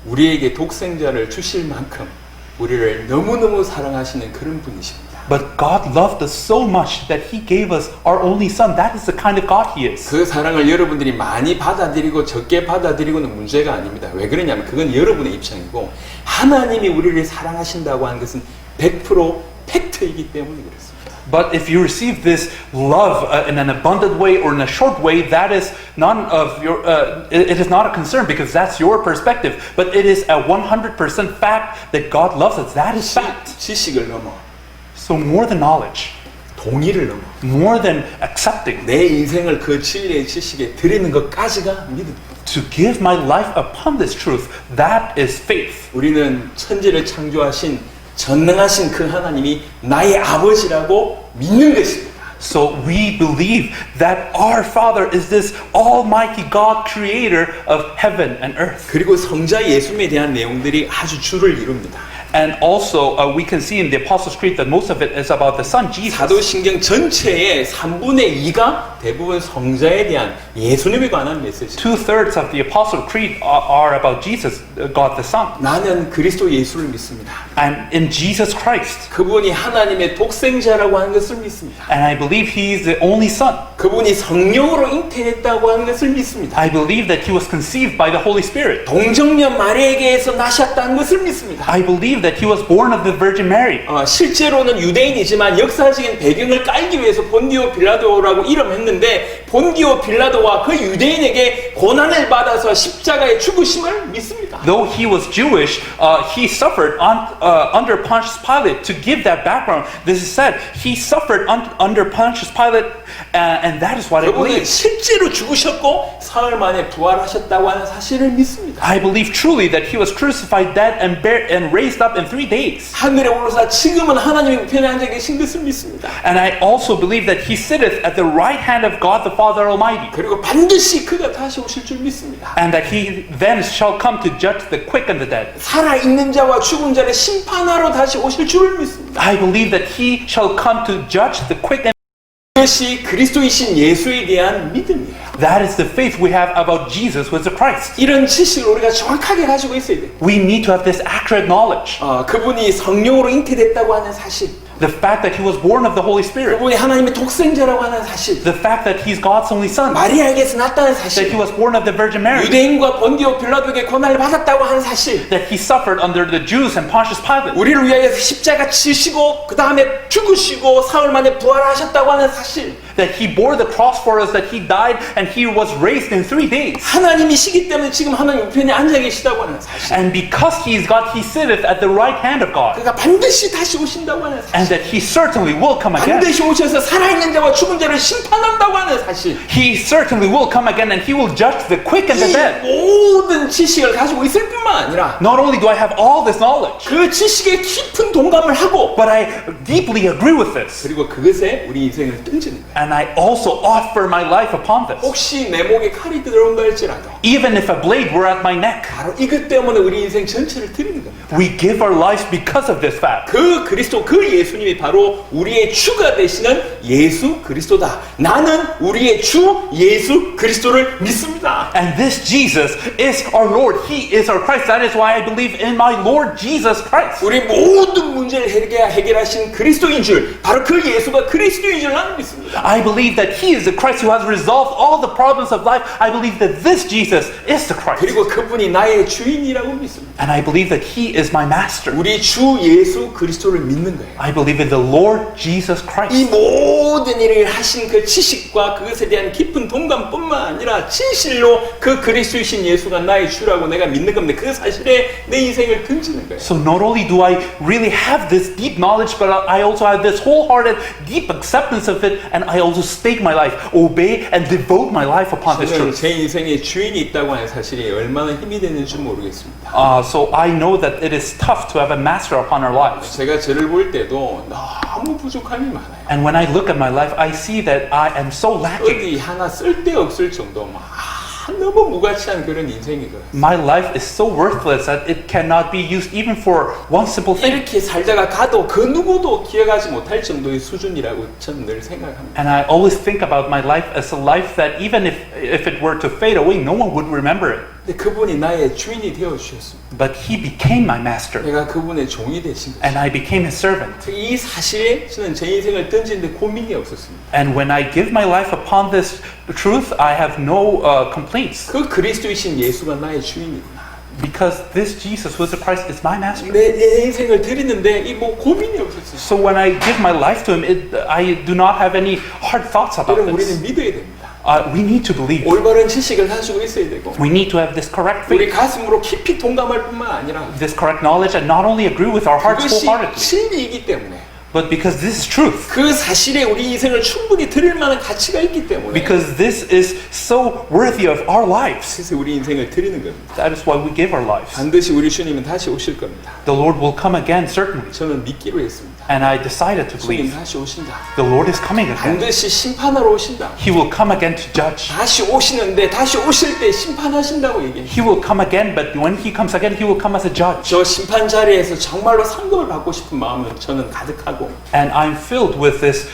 우리에게 독생자를 주실 만큼 우리를 너무너무 사랑하시는 그런 분이십니다. But God loved us so much that He gave us our only Son. That is the kind of God He is. 그 사랑을 여러분들이 많이 받아들이고 적게 받아들이고는 문제가 아닙니다. 왜 그러냐면 그건 여러분의 입장이고 하나님이 우리를 사랑하신다고 하는 것은 100% 팩트이기 때문에 그렇습니다. But if you receive this love in an abundant way or in a short way, that is none of your. It is not a concern because that's your perspective. But it is a 100% fact that God loves us. That is fact. 지식을 넘어 So more than knowledge, 동의를 넘어 more than accepting, 내 인생을 그 진리의 지식에 드리는 것까지가 믿음. to give my life upon this truth, that is faith. 우리는 천지를 창조하신 전능하신 그 하나님이 나의 아버지라고 믿는 것입니다. So we believe that our Father is this almighty God, creator of heaven and earth. 그리고 성자 예수님에 대한 내용들이 아주 줄을 이룹니다. And also, we can see in the Apostles' Creed that most of it is about the Son, Jesus. 사도신경 전체의 3분의 2가 대부분 성자에 대한 예수님에 관한 메시지. 2/3 of the Apostles' Creed are about Jesus, God the Son. 나는 그리스도 예수를 믿습니다. And in Jesus Christ. 그분이 하나님의 독생자라고 하는 것을 믿습니다. And I believe He is the only Son. 그분이 성령으로 잉태했다고 하는 것을 믿습니다. I believe that He was conceived by the Holy Spirit. 동정녀 마리아에게서 나셨다는 것을 믿습니다. I believe that He was born of the Virgin Mary. 실제로는 유대인이지만 역사적인 배경을 깔기 위해서 본디오 빌라도라고 이름했는데 본디오 빌라도와 그 유대인에게 고난을 받아서 십자가에 죽으심을 믿습니다. Though He was Jewish, He suffered under Pontius Pilate. To give that background, this is said, He suffered under Pontius Pilate, and that is what I 그분이 believe. 실제로 죽으셨고 사흘 만에 부활하셨다고 하는 사실을 믿습니다. I believe truly that He was crucified, dead, and raised up in 3 days. 하늘에 오르사 지금은 하나님의 우편에 앉아 계신 것을 믿습니다. And I also believe that He sitteth at the right hand of God the Father Almighty. 그리고 반드시 그가 다시 오실 줄 믿습니다. And that He then shall come to judge the quick and the dead. 살아있는 자와 죽은 자를 심판하러 다시 오실 줄 믿습니다. I believe that He shall come to judge the quick and 그것이 그리스도이신 예수에 대한 믿음이에요. that is the faith we have about Jesus who is the Christ. 이런 지식을 우리가 정확하게 가지고 있어야 돼요. We need to have this accurate knowledge. 그분이 성령으로 잉태됐다고 하는 사실, The fact that He was born of the Holy Spirit. 그분이 하나님의 독생자라고 하는 사실, The fact that He's God's only Son. 마리아에게서 났다는 That 사실, He was born of the Virgin Mary. 유대인과 본디오 빌라도에게 고난을 받았다고 하는 사실, That He suffered under the Jews and Pontius Pilate. 우리를 위하여 십자가 치시고 그 다음에 죽으시고 사흘 만에 부활하셨다고 하는 사실, that He bore the cross for us, that He died and He was raised in 3 days. 하나님이시기 때문에 지금 하나님 우편에 앉아 계시다고 하는 사실. And because He is God, He sitteth at the right hand of God. 그러니까 반드시 다시 오신다고 하는 And 사실. that He certainly will come again. 반드시 오셔서 살아있는 자와 죽은 자를 심판한다고 하는 사실. He certainly will come again and He will judge the quick and the 이 dead. 모든 지식을 가지고 있을 뿐만 아니라 Not only do I have all this knowledge, 그 지식에 깊은 동감을 하고 but I deeply agree with this. 그리고 그것에 우리 인생을 던지는 거예요. And I also offer my life upon this. 혹시 내 목에 칼이 들어온다 할지라도 Even if a blade were at my neck, 바로 이것 때문에 우리 인생 전체를 드리는 겁니다. we give our lives because of this fact. 그 그리스도, 그 예수님이 바로 우리의 주가 되시는 예수 그리스도다. 나는 우리의 주 예수 그리스도를 믿습니다. And this Jesus is our Lord. He is our Christ. That is why I believe in my Lord Jesus Christ. 우리 모든 문제를 해결하신 그리스도인 줄, 바로 그 예수가 그리스도인 줄 나는 믿습니다. I believe that He is the Christ who has resolved all the problems of life. I believe that this Jesus is the Christ. 그리고 그분이 나의 주인이라고 믿습니다. And I believe that He is my master. 우리 주 예수 그리스도를 믿는 거예요. I believe in the Lord Jesus 이 Christ. 모든 일을 하신 그 지식과 그것에 대한 깊은 동감뿐만 아니라 진실로 그 그리스도이신 예수가 나의 주라고 내가 믿는 겁니다. 그 사실에 내 인생을 던지는 거예요. So not only do I really have this deep knowledge, but I also have this wholehearted, deep acceptance of it, and I also stake my life, obey, and devote my life upon this 저는 truth. 제 인생에 주인이 있다고 하는 사실이 얼마나 힘이 되는지 모르겠습니다. So I know that it is tough to have a master upon our lives. 제가 저를 볼 때도 너무 부족함이 많아요. And when I look at my life, I see that I am so lacking. 어디 하나 쓸데없을 정도 너무 무가치한 그런 인생이거든요. My life is so worthless that it cannot be used even for one simple thing. 이렇게 살다가 가도 그 누구도 기억하지 못할 정도의 수준이라고 저는 늘 생각합니다. And I always think about my life as a life that even if it were to fade away, no one would remember it. 근데 그분이 나의 주인이 되어 주셨습니다. But He became my master, 내가 그분의 종이 되신 거죠. and I became His servant. 이 사실에 저는 제 인생을 던지는데 고민이 없었습니다. And when I give my life upon this truth, I have no complaints. 그 그리스도이신 예수가 나의 주인이구나. Because this Jesus who is the Christ is my master. 내 인생을 드리는데 이 뭐 고민이 없었어요. So when I give my life to Him, I do not have any hard thoughts about 여러분 우리는 this. 믿어야 됩니다. We need to believe. 올바른 지식을 가지고 있어야 되고 We need to have this correct 우리 faith, 가슴으로 깊이 동감할 뿐만 아니라 this correct knowledge, and not only agree with our hearts 그것이 wholeheartedly, 진리이기 때문에 but because this is truth. 그 사실에 우리 인생을 충분히 드릴 만한 가치가 있기 때문에 Because this is so worthy of our lives. 그래서 우리 인생을 드리는 겁니다. That is why we give our lives. 반드시 우리 주님은 다시 오실 겁니다. The Lord will come again, certainly. 저는 믿기로 했습니다. And I decided to 주님 believe. 다시 오신다. The Lord is coming again. 반드시 심판하러 오신다. He will come again to judge. 다시 오시는데 다시 오실 때 심판하신다고 얘기해요. He will come again, but when He comes again, He will come as a judge. 저 심판 자리에서 정말로 상급을 받고 싶은 마음은 저는 가득하고 And I'm filled with this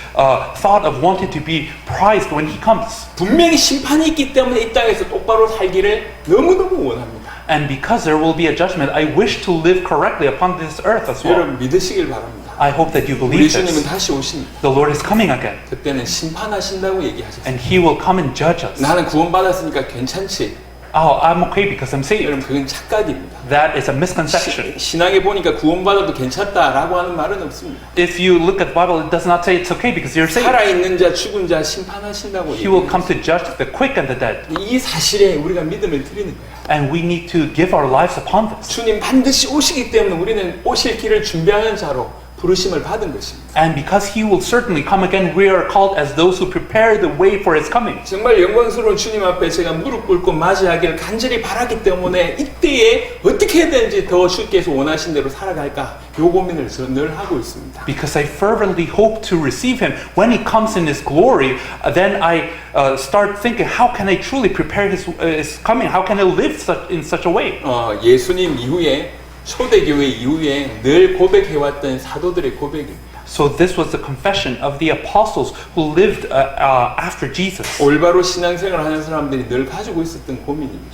thought of wanting to be prized when He comes. 분명히 심판이 있기 때문에 이 땅에서 똑바로 살기를 너무너무 원합니다. And because there will be a judgment, I wish to live correctly upon this earth as well. 여러분 믿으시길 바랍니다. I hope that you 우리 believe 주님은 this. 다시 오십니다. The Lord is coming again, 그때는 심판하신다고 얘기하셨어요. and He will come and judge us. 나는 구원받았으니까 괜찮지. Oh, I'm okay because I'm saved. 여러분 그건 착각입니다. That is a misconception. 신앙에 보니까 구원받아도 괜찮다라고 하는 말은 없습니다. If you look at the Bible, it does not say it's okay because you're saved. 살아있는 자 죽은 자 심판하신다고 He will come 얘기해요. to judge the quick and the dead. 이 사실에 우리가 믿음을 드리는 거예요. And we need to give our lives upon this. 주님 반드시 오시기 때문에 우리는 오실 길을 준비하는 자로 부르심을 받은 것입니다. And because He will certainly come again, we are called as those who prepare the way for His coming. 정말 영광스러운 주님 앞에 제가 무릎 꿇고 맞이하기를 간절히 바라기 때문에 이때에 어떻게 해야 되는지 더 주께서 원하신 대로 살아갈까 요 고민을 저 늘 하고 있습니다. Because I fervently hope to receive Him when He comes in His glory, then I start thinking, how can I truly prepare His coming? How can I live in such a way? 예수님 이후에 초대교회 이후에 늘 고백해왔던 사도들의 고백입니다. So this was the confession of the apostles who lived after Jesus. 올바로 신앙생활을 하는 사람들이 늘 가지고 있었던 고민입니다.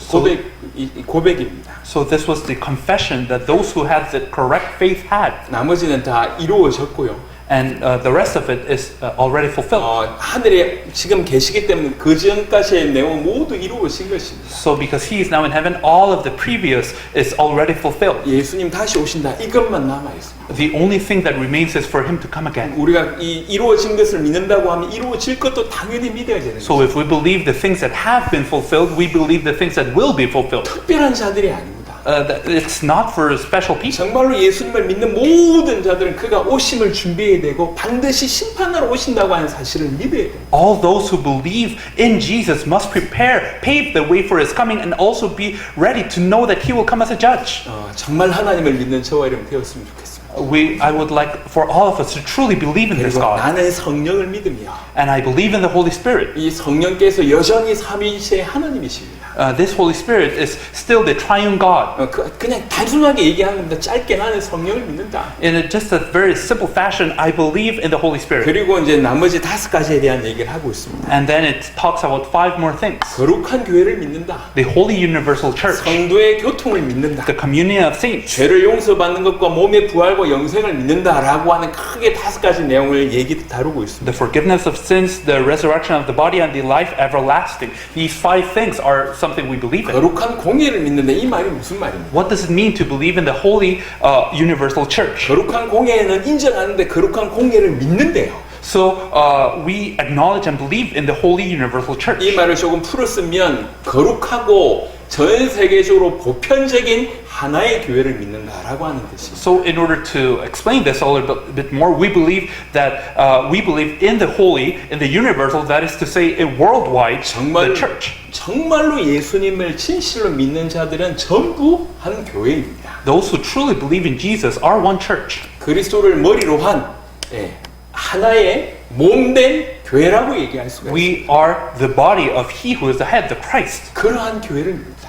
고백입니다. So this was the confession that those who had the correct faith had. 나머지는 다 이루어졌고요. and the rest of it is already fulfilled. 하늘에 지금 계시기 때문에 그 전까지의 내용 모두 이루어진 것입니다. So because he is now in heaven, all of the previous is already fulfilled. 예수님 다시 오신다. 이것만 남아 있습니다. The only thing that remains is for him to come again. 우리가 이 이루어진 것을 믿는다고 하면 이루어질 것도 당연히 믿어야 되는 So 거죠. if we believe the things that have been fulfilled, we believe the things that will be fulfilled. 특별한 자들이 아닙니다. It's not for special people. 정말로 예수님을 믿는 모든 자들은 그가 오심을 준비해야 되고 반드시 심판하러 오신다고 하는 사실을 믿어야 돼요. All those who believe in Jesus must prepare, pave the way for his coming, and also be ready to know that he will come as a judge. 정말 하나님을 믿는 저와 여러분 되었으면 좋겠습니다. I would like for all of us to truly believe in this 그리고 God. 나는 성령을 믿으며 And I believe in the Holy Spirit. 이 성령께서 여전히 삼위일체의 하나님이십니다. This Holy Spirit is still the triune God. 그냥 단순하게 얘기하는 겁니다. 짧게 나는 성령을 믿는다. In just a very simple fashion, I believe in the Holy Spirit. 그리고 이제 나머지 5가지에 대한 얘기를 하고 있습니다. And then it talks about 5 more things. 거룩한 교회를 믿는다. The Holy Universal Church. 성도의 교통을 믿는다. The communion of saints. 죄를 용서받는 것과 몸의 부활과 영생을 믿는다라고 하는 크게 5가지 내용을 다루고 있습니다. The forgiveness of sins, the resurrection of the body, and the life everlasting. These 5 things are something we believe in. 거룩한 공예를 믿는다. 이 말이 무슨 말입니까? What does it mean to believe in the Holy Universal Church? 거룩한 공예는 인정하는데 거룩한 공예를 믿는데요. So we acknowledge and believe in the Holy Universal Church. 이 말을 조금 풀었으면 거룩하고 전 세계적으로 보편적인 하나의 교회를 믿는다라고 하는 뜻입니다. So in order to explain this a little bit more, we believe that we believe in the holy, in the universal, that is to say, a worldwide the church. 정말로 예수님을 진실로 믿는 자들은 전부 한 교회입니다. Those who truly believe in Jesus are one church. 그리스도를 머리로 한 하나의 몸된 교회라고 얘기할 수가 있습니다. We are the body of He who is the head, the Christ. 그러한 교회를 믿습니다.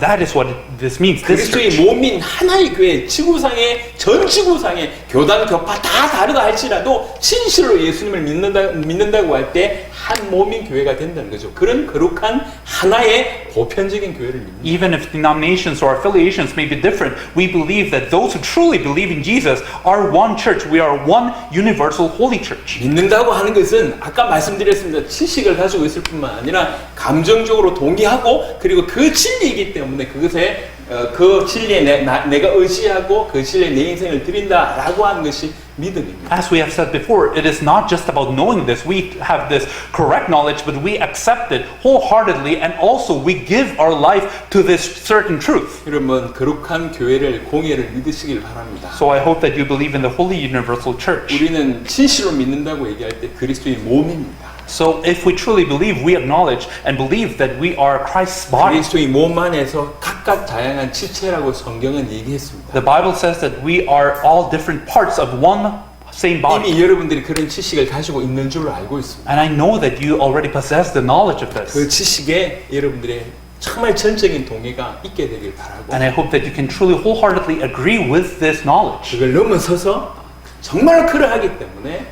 That is what this means. This 그리스도의 church. 몸인 하나의 교회, 지구상의 전 지구상의 교단 격파 다 다르다 할지라도 진실로 예수님을 믿는다고 할 때 한 몸인 교회가 된다는 거죠. 그런 거룩한 하나의 보편적인 교회를 믿습니다. Even if denominations or affiliations may be different, we believe that those who truly believe in Jesus are one church. We are one universal holy church. 믿는다고 하는 것은 아까 말씀드렸습니다. 지식을 가지고 있을 뿐만 아니라 감정적으로 동의하고 그리고 그 진리이기 때문에 그것에 그 진리에 내가 의지하고 그 진리에 내 인생을 드린다라고 하는 것이 믿음입니다. As we have said before, it is not just about knowing this. We have this correct knowledge, but we accept it wholeheartedly, and also we give our life to this certain truth. 여러분 거룩한 교회를 공예를 믿으시길 바랍니다. So I hope that you believe in the Holy Universal Church. 우리는 진실로 믿는다고 얘기할 때 그리스도의 몸입니다. So if we truly believe, we acknowledge and believe that we are Christ's body. 그리스도의 몸 안에서 각각 다양한 지체라고 성경은 얘기했습니다. The Bible says that we are all different parts of one same body. 이미 여러분들이 그런 지식을 가지고 있는 줄로 알고 있습니다. And I know that you already possess the knowledge of this. 그 지식에 여러분들의 정말 전적인 동의가 있게 되길 바라고 And I hope that you can truly wholeheartedly agree with this knowledge. 그걸 넘어서서 정말 그러하기 때문에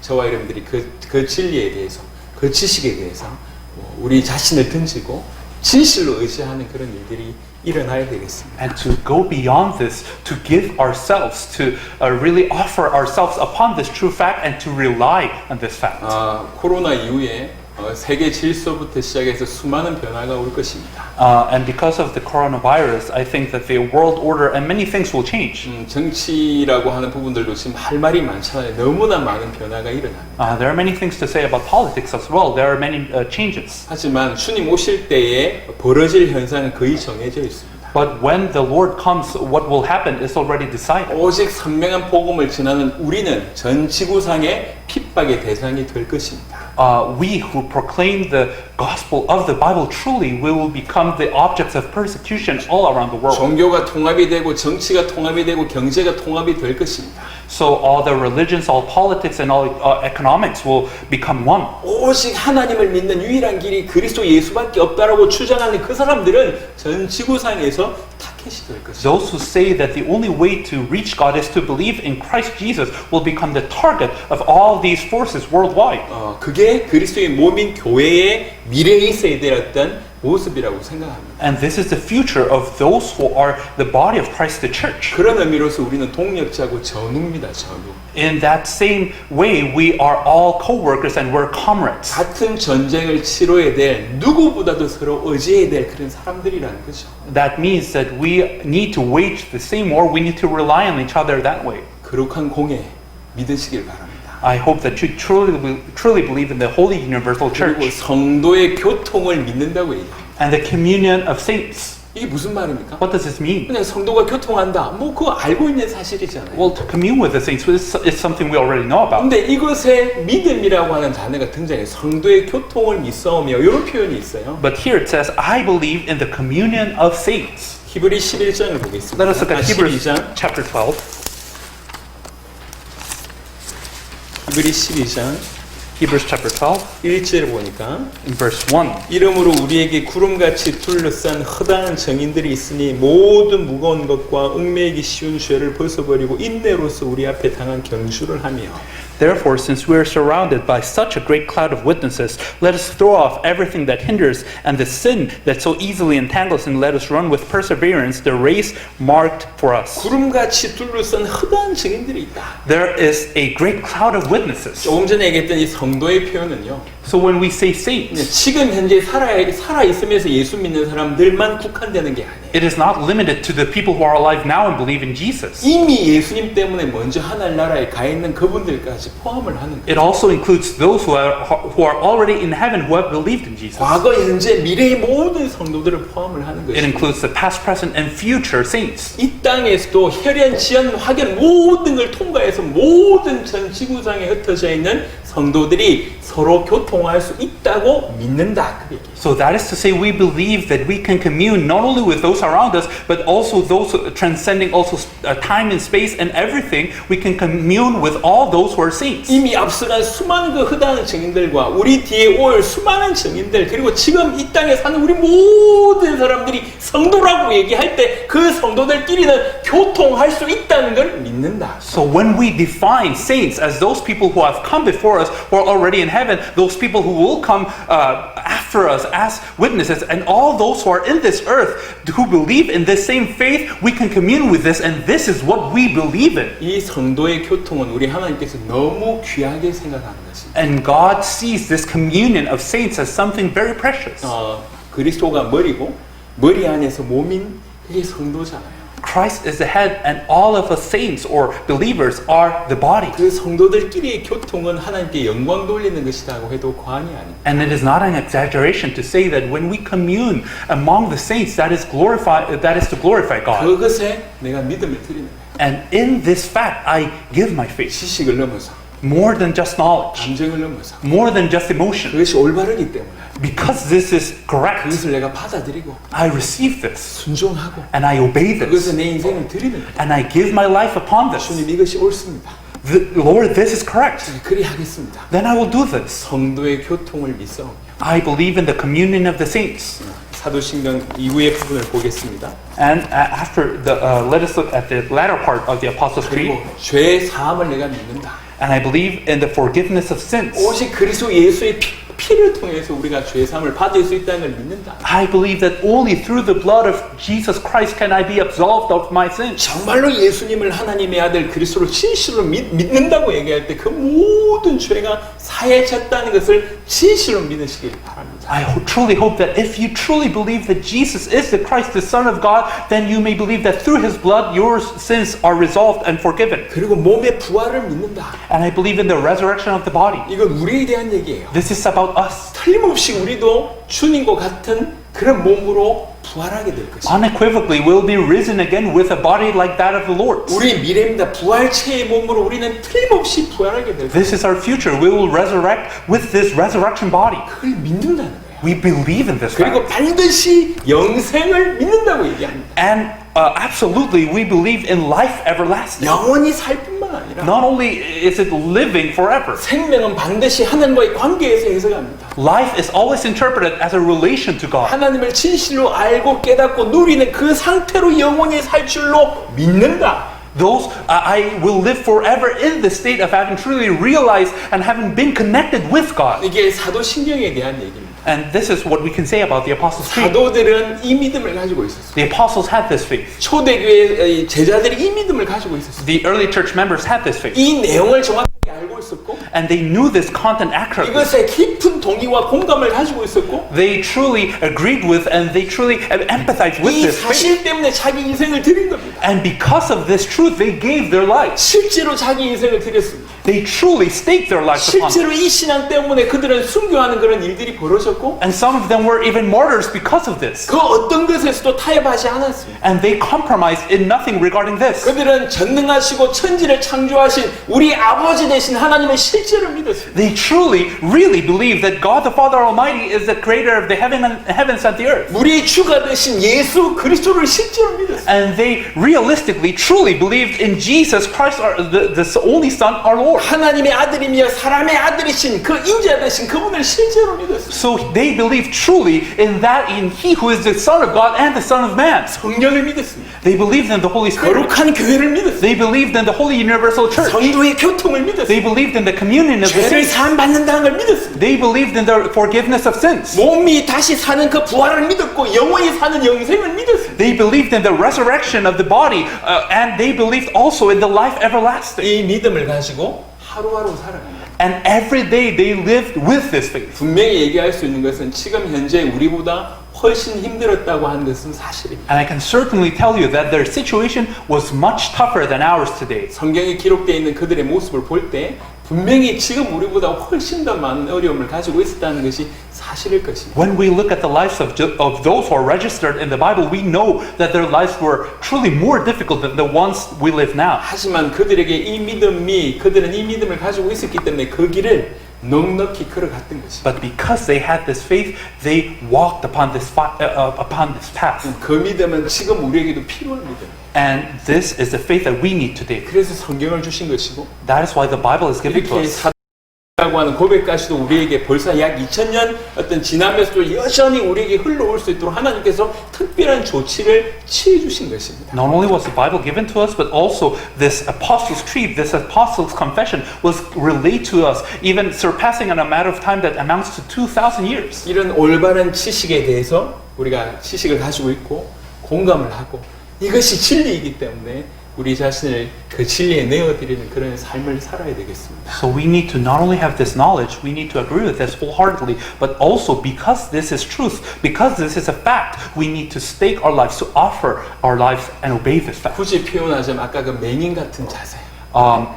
저와 여러분들이 그 진리에 대해서 그 지식에 대해서 우리 자신을 던지고 진실로 의지하는 그런 일들이 일어나야 되겠습니다. And to go beyond this, to give ourselves, to really offer ourselves upon this true fact and to rely on this fact. 코로나 이후에 세계 질서부터 시작해서 수많은 변화가 올 것입니다. And because of the coronavirus, I think that the world order and many things will change. 정치라고 하는 부분들도 지금 할 말이 많잖아요. 너무나 많은 변화가 일어납니다. There are many things to say about politics as well. There are many changes. 하지만 주님 오실 때에 벌어질 현상은 거의 정해져 있습니다. But when the Lord comes, what will happen is already decided. 오직 선명한 복음을 전하는 우리는 전 지구상의 핍박의 대상이 될 것입니다. We who proclaim the gospel of the Bible truly will become the objects of persecution all around the world. 종교가 통합이 되고 정치가 통합이 되고 경제가 통합이 될 것입니다. So all the religions, all politics, and all economics will become one. 오직 하나님을 믿는 유일한 길이 그리스도 예수밖에 없다라고 주장하는 그 사람들은 전 지구상에서 타겟이 될 것입니다. Those who say that the only way to reach God is to believe in Christ Jesus will become the target of all these forces worldwide. 그게 그리스도의 몸인 교회의 미래에 있어야 될 어떤 모습이라고 생각합니다. And this is the future of those who are the body of Christ, the church. 그런 의미로서 우리는 동력자고 전우입니다. 전우. In that same way, we are all co-workers and we're comrades. 같은 전쟁을 치러야 될 누구보다도 서로 의지해야 될 그런 사람들이라는 거죠. That means that we need to wage the same war. We need to rely on each other that way. 거룩한 공예 믿으시길 바랍니다. I hope that you truly believe in the Holy Universal 그리고 Church 성도의 교통을 믿는다고 얘기해요. and the communion of saints. 이게 무슨 말입니까? What does this mean? 그냥 성도가 교통한다. 뭐 그거 알고 있는 사실이잖아요. Well, to commune with the saints is something we already know about. 근데 이것에 믿음이라고 하는 단어가 등장해요. 성도의 교통을 믿사오며 이런 표현이 있어요. But here it says, I believe in the communion of saints. 히브리 11장을 보겠습니다. Let us look at Hebrews 12장. chapter 12. 히브리 12장 Hebrews chapter 12, 1절을 보니까 in verse 1. 이러므로 우리에게 구름같이 둘러싼 허다한 정인들이 있으니 모든 무거운 것과 얽매이기 쉬운 죄를 벗어버리고 인내로서 우리 앞에 당한 경주를 하며 Therefore, since we are surrounded by such a great cloud of witnesses, let us throw off everything that hinders and the sin that so easily entangles, and let us run with perseverance the race marked for us. 구름같이 둘러싼 허다한 정인들이 있다. There is a great cloud of witnesses. 조금 전에 얘기했던 이 성도의 표현은요. So when we say saints, 지금 현재 살아있으면서 예수 믿는 사람들만 국한되는 게 아니에요. it is not limited to the people who are alive now and believe in Jesus. 이미 예수님 때문에 먼저 하늘나라에 가 있는 그분들까지 포함을 하는 거예요. It also includes those who are already in heaven who have believed in Jesus. 과거, 현재, 미래의 모든 성도들을 포함을 하는 It 것입니다. includes the past, present, and future saints. 이 땅에서도 혈연, 지연, 확연 모든 걸 통과해서 모든 전 지구상에 흩어져 있는 성도들이 서로 교통할 수 있다고 믿는다. 그 얘기예요. So that is to say, we believe that we can commune not only with those around us, but also those transcending also time and space and everything. We can commune with all those who are saints. 이미 앞서간 수많은 그 허다한 증인들과 우리 뒤에 올 수많은 증인들 그리고 지금 이 땅에 사는 우리 모든 사람들이 성도라고 얘기할 때 그 성도들끼리는 교통할 수 있다는 걸 믿는다. So when we define saints as those people who have come before us, who are already in heaven, those people who will come after us as witnesses, and all those who are in this earth who believe in this same faith, we can commune with this, and this is what we believe in. 이 성도의 교통은 우리 하나님께서 너무 귀하게 생각하는 것입니다. And God sees this communion of saints as something very precious. 그리스도가 머리고 머리 안에서 몸인 그게 성도잖아요. Christ is the head, and all of us saints or believers are the body. 그 성도들끼리의 교통은 하나님께 영광 돌리는 것이라고 해도 과언이 아닙니다. And it is not an exaggeration to say that when we commune among the saints, that is to glorify God. 그것에 내가 믿음을 드리는 거예요. And in this fact, I give my faith. 지식을 넘어서 More than just knowledge, 감정을 넘어서 more than just emotion. 그것이 올바르기 때문에 Because this is correct, 그것을 내가 받아들이고 I receive this, 순종하고 and I obey 그것에 this, 내 인생을 드리는 거예요. and I give my life upon this. 주님 이것이 옳습니다. Lord, this is correct. 그리 하겠습니다. Then I will do this. 성도의 교통을 믿사오며 I believe in the communion of the saints. 사도신경 이후의 부분을 보겠습니다. And after let us look at the latter part of the Apostles' 그리고 Creed. 죄 사함을 내가 믿는다. And I believe in the forgiveness of sins. 오직 그리스도 예수의 피를 통해서 우리가 죄 사함을 받을 수 있다는 걸 믿는다. I believe that only through the blood of Jesus Christ can I be absolved of my sins. 정말로 예수님을 하나님의 아들 그리스도를 진실로 믿는다고 얘기할 때 그 모든 죄가 사해졌다는 것을 진실로 믿으시길 바랍니다. I truly hope that if you truly believe that Jesus is the Christ, the Son of God, then you may believe that through His blood your sins are resolved and forgiven. 그리고 몸의 부활을 믿는다. And I believe in the resurrection of the body. 이건 우리에 대한 얘기예요. This is about us. 틀림없이 우리도 주님과 같은 그런 몸으로 부활하게 될 것입니다. Unequivocally, we'll be risen again with a body like that of the Lord. 우리 미래입니다. 부활체의 몸으로 우리는 틀림없이 부활하게 될 것입니다. This is our future. We will resurrect with this resurrection body. 그걸 믿는다는 거예요. We believe in this 그리고 fact. 반드시 영생을 믿는다고 얘기합니다. And absolutely, we believe in life everlasting. 영원히 살 뿐만 아니라 Not only is it living forever, 생명은 반드시 하나님과의 관계에서 해석합니다. life is always interpreted as a relation to God. 하나님을 진실로 알고 깨닫고 누리는 그 상태로 영원히 살 줄로 믿는다. Those I will live forever in the state of having truly realized and having been connected with God. 이게 사도신경에 대한 얘기입니다. And this is what we can say about the Apostles' Creed. 사도들은 이 믿음을 가지고 있었어요. The apostles had this faith. 초대교회 제자들이 이 믿음을 가지고 있었어요. The early church members had this faith. 이 내용을 정확하게 알고 있었고 And they knew this content accurately. 이것에 깊은 동의와 공감을 가지고 있었고 They truly agreed with and they truly empathized with 이 this faith. 사실 때문에 자기 인생을 드린 겁니다. And because of this truth, they gave their lives. 실제로 자기 인생을 드렸습니다. They truly staked their lives upon it. 실제로 이 신앙 때문에 그들은 순교하는 그런 일들이 벌어졌고 And some of them were even martyrs because of this. 그 어떤 것에서도 타협하지 않았습니다. And they compromised in nothing regarding this. 그들은 전능하시고 천지를 창조하신 우리 아버지 되신 하나님을 실제로 믿었습니다. They truly, really believed that God the Father Almighty is the creator of the heavens and the earth. 우리의 주가 되신 예수 그리스도를 실제로 믿었습니다. And they realistically, truly believed in Jesus Christ, the only Son, our Lord. 하나님의 아들이며 사람의 아들이신 그 인자 되신 그분을 실제로 믿었습니다. So they believed truly in He who is the Son of God and the Son of Man. 성령을 믿었습니다. They believed in the Holy Spirit. 거룩한 교회를 믿었습니다. They believed in the Holy Universal Church. 성도의 교통을 믿었습니다. They believed in the communion of the 죄를 saints. 사함 받는다는 걸 믿었습니다. They believed in the forgiveness of sins. 몸이 다시 사는 그 부활을 믿었고 영원히 사는 영생을 믿었습니다. They believed in the resurrection of the body, and they believed also in the life everlasting. 이 믿음을 가지고 하루하루 살아갑니다. And every day they lived with this faith. 분명히 얘기할 수 있는 것은 지금 현재 우리보다 훨씬 힘들었다고 하는 것은 사실입니다. And I can certainly tell you that their situation was much tougher than ours today. 성경에 기록되어 있는 그들의 모습을 볼 때 분명히 지금 우리보다 훨씬 더 많은 어려움을 가지고 있었다는 것이 사실일 것입니다. When we look at the lives of those who are registered in the Bible, we know that their lives were truly more difficult than the ones we live now. 하지만 그들은 이 믿음을 가지고 있었기 때문에 그 길을 넉넉히 걸어갔던 것입니다. But because they had this faith, they walked upon this path. 그 믿음은 지금 우리에게도 필요한 믿음이에요. And this is the faith that we need today. 그래서 성경을 주신 것이고 That is why the Bible is given to 이렇게 us. 사도라고 하는 고백까지도 우리에게 벌써 약 2000년 어떤 지나면서도 여전히 우리에게 흘러올 수 있도록 하나님께서 특별한 조치를 취해 주신 것입니다. Not only was the Bible given to us, but also this Apostles' Creed, this Apostles' Confession was relayed to us, even surpassing in a matter of time that amounts to 2,000 years. 이런 올바른 지식에 대해서 우리가 지식을 가지고 있고 공감을 하고 이것이 진리이기 때문에 우리 자신을 그 진리에 내어드리는 그런 삶을 살아야 되겠습니다. So we need to not only have this knowledge, we need to agree with this wholeheartedly, but also because this is truth, because this is a fact, we need to stake our lives, to offer our lives and obey this fact. 굳이 표현하자면 아까 그 맹인 같은 자세.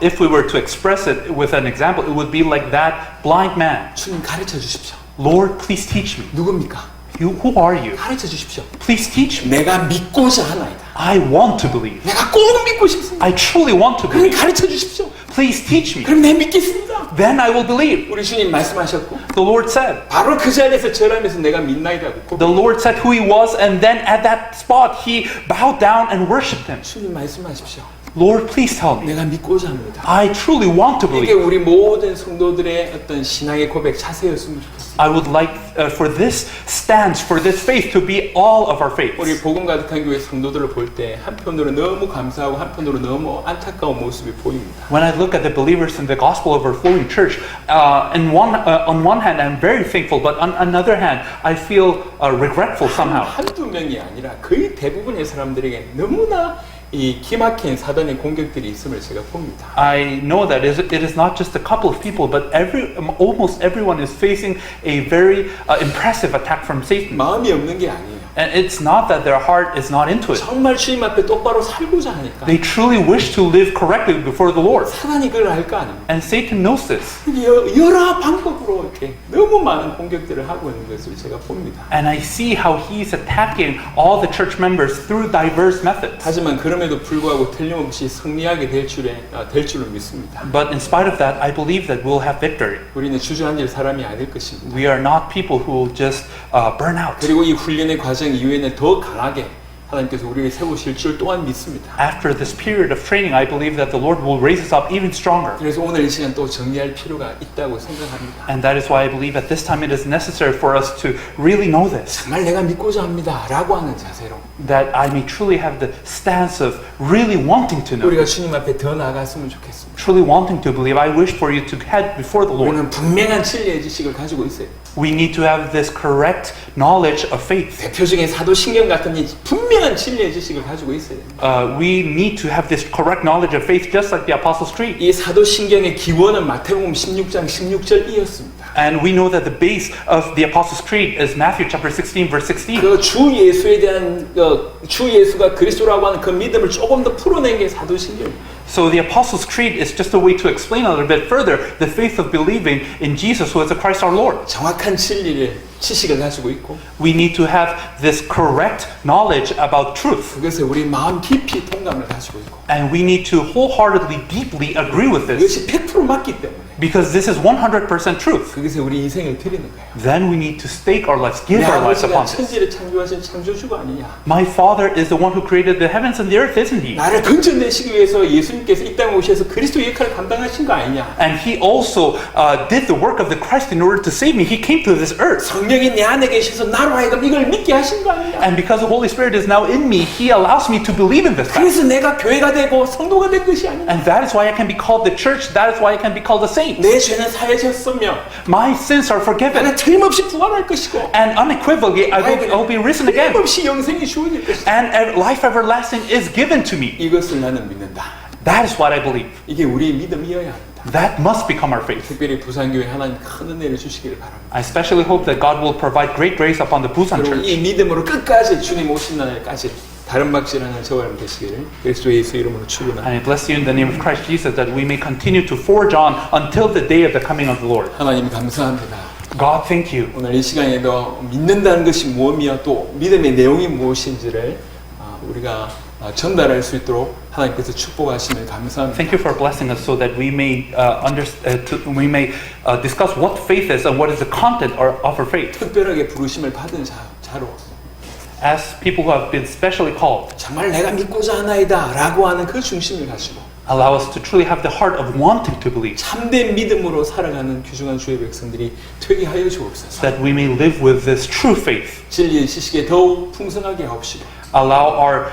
If we were to express it with an example, it would be like that blind man. 주님 가르쳐 주십시오. Lord, please teach me. 누굽니까? Who are you? 가르쳐 주십시오. Please teach me. 내가 믿고자 하나이다. I want to believe. 내가 꼭 믿고 싶습니다. I truly want to 그럼 believe. 가르쳐 주십시오. Please teach me. 그럼 내 믿겠습니다. Then I will believe. 우리 주님 말씀하셨고 The Lord said. 바로 그 자리에서 절하면서 내가 믿나이다고 The Lord said who he was, and then at that spot he bowed down and worshipped him. 주님 말씀하십시오. Lord, please tell me. 내가 믿고자 합니다. I truly want to 이게 believe. 우리 모든 성도들의 어떤 신앙의 고백 자세였으면 좋겠습니다. I would like for this stance, for this faith to be all of our faith. 우리 복음 가득한 교회 성도들을 볼 때 한편으로 너무 감사하고 한편으로 너무 안타까운 모습이 보입니다. When I look at the believers in the gospel overflowing church, on one hand I'm very thankful, but on another hand I feel regretful somehow. 한두 명이 아니라 거의 대부분의 사람들에게 너무나 이 기막힌 사단의 공격들이 있음을 제가 봅니다. I know that it is not just a couple of people, but almost everyone is facing a very impressive attack from Satan. 마음이 없는 게 아니에요. And it's not that their heart is not into it. 정말 주님 앞에 똑바로 살고자 하니까 They truly wish to live correctly before the Lord. 사단이 그걸 알 거 아닙니까? And Satan knows this. 여러 방법으로 이렇게 너무 많은 공격들을 하고 있는 것을 제가 봅니다. And I see how he's attacking all the church members through diverse methods. 하지만 그럼에도 불구하고 틀림없이 승리하게 될 줄로 믿습니다. But in spite of that, I believe that we'll have victory. 우리는 주저앉을 사람이 아닐 것입니다. We are not people who will just burn out. 그리고 이 훈련의 과정 이후에는 더 강하게 하나님께서 우리를 세우실 줄 또한 믿습니다. After this period of training, I believe that the Lord will raise us up even stronger. 그래서 오늘 이 시간 또 정리할 필요가 있다고 생각합니다. And that is why I believe at this time it is necessary for us to really know this. 정말 내가 믿고자 합니다 라고 하는 자세로 That I may truly have the stance of really wanting to know. 우리가 주님 앞에 더 나아갔으면 좋겠습니다. Truly wanting to believe. I wish for you to head before the Lord. 우리는 분명한 진리의 지식을 가지고 있어요. We need to have this correct knowledge of faith. 대표적인 사도신경 같은 이 분명한 진리의 지식을 가지고 있어야 됩니다. We need to have this correct knowledge of faith just like the Apostles' Creed. 이 사도신경의 기원은 마태복음 16장 16절이었습니다. And we know that the base of the Apostles' Creed is Matthew chapter 16 verse 16. 그 주 예수에 대한 주 예수가 그리스도라고 하는 그 믿음을 조금 더 풀어낸 게 사도신경입니다. So the Apostles' Creed is just a way to explain a little bit further the faith of believing in Jesus who is the Christ our Lord. 정확한 진리를 지식을 가지고 있고 We need to have this correct knowledge about truth. 그것에 우리 마음 깊이 동감을 가지고 있고 And we need to wholeheartedly, deeply agree with this 이것이 100% 맞기 때문에 because this is 100% truth. 그것에 우리 인생을 드리는 거예요. Then we need to stake our lives, give 내 our lives 아버지가 upon this. 천지를 창조하신 창조주가 아니냐. My Father is the one who created the heavens and the earth, isn't He? 나를 건져내시기 위해서 예수님께서 이 땅에 오셔서 그리스도의 역할을 감당하신 거 아니냐. And He also did the work of the Christ in order to save me. He came to this earth. 성령이 내 안에 계셔서 나로 하여금 이걸 믿게 하신 거 아니냐. And because the Holy Spirit is now in me, He allows me to believe in this fact. 그래서 내가 교회가 되고 성도가 된 것이 아니냐. And that is why I can be called the church. That is why I can be called a saint. 내 죄는 사해졌으며 My sins are forgiven. 나는 틀림없이 부활할 것이고 And unequivocally, I will be risen again. 틀림없이 영생이 주어질 것이다. And life everlasting is given to me. 이것을 나는 믿는다. That is what I believe. 이게 우리의 믿음이어야 합니다. That must become our faith. 특별히 부산교회 하나님 큰 은혜를 주시기를 바랍니다. I especially hope that God will provide great grace upon the Busan 그리고 church. 이 믿음으로 끝까지 주님 오신 날까지 다른 박질하는 저와 여러분 되시기를 그리스도 예수 이름으로 축원합니다. And I bless you in the name of Christ Jesus that we may continue to forge on until the day of the coming of the Lord. 하나님 감사합니다. God, thank you. 오늘 이 시간에도 믿는다는 것이 무엇이며 또 믿음의 내용이 무엇인지를 우리가 전달할 수 있도록 하나님께서 축복하심을 감사합니다. Thank you for blessing us so that we may discuss what faith is and what is the content of our faith. 특별하게 부르심을 받은 자로 As people who have been specially called, 정말 내가 믿고자 하나이다 라고 하는 그 중심을 가지고 allow us to truly have the heart of wanting to believe, 참된 믿음으로 살아가는 귀중한 주의 백성들이 되게 하여 주옵소서. that we may live with this true faith. 진리의 지식에 더욱 풍성하게 하옵시고 Allow our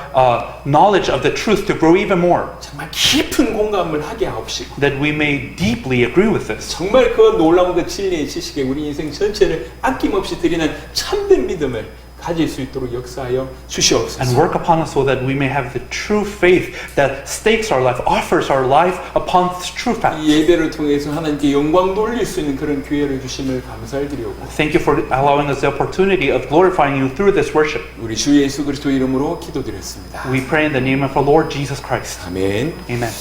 knowledge of the truth to grow even more, 정말 깊은 공감을 하게 하옵시고 that we may deeply agree with this, 정말 그 놀라운 그 진리의 지식에 우리 인생 전체를 아낌없이 드리는 참된 믿음을 가질 수 있도록 역사하여 and 주시옵소서. work upon us so that we may have the true faith that stakes our life, offers our life upon this true fact. 이 예배를 통해서 하나님께 영광 돌릴 수 있는 그런 기회를 주심을 감사드리오고 Thank you for allowing us the opportunity of glorifying you through this worship. 우리 주 예수 그리스도 이름으로 기도드렸습니다. We pray in the name of our Lord Jesus Christ. 아멘. Amen.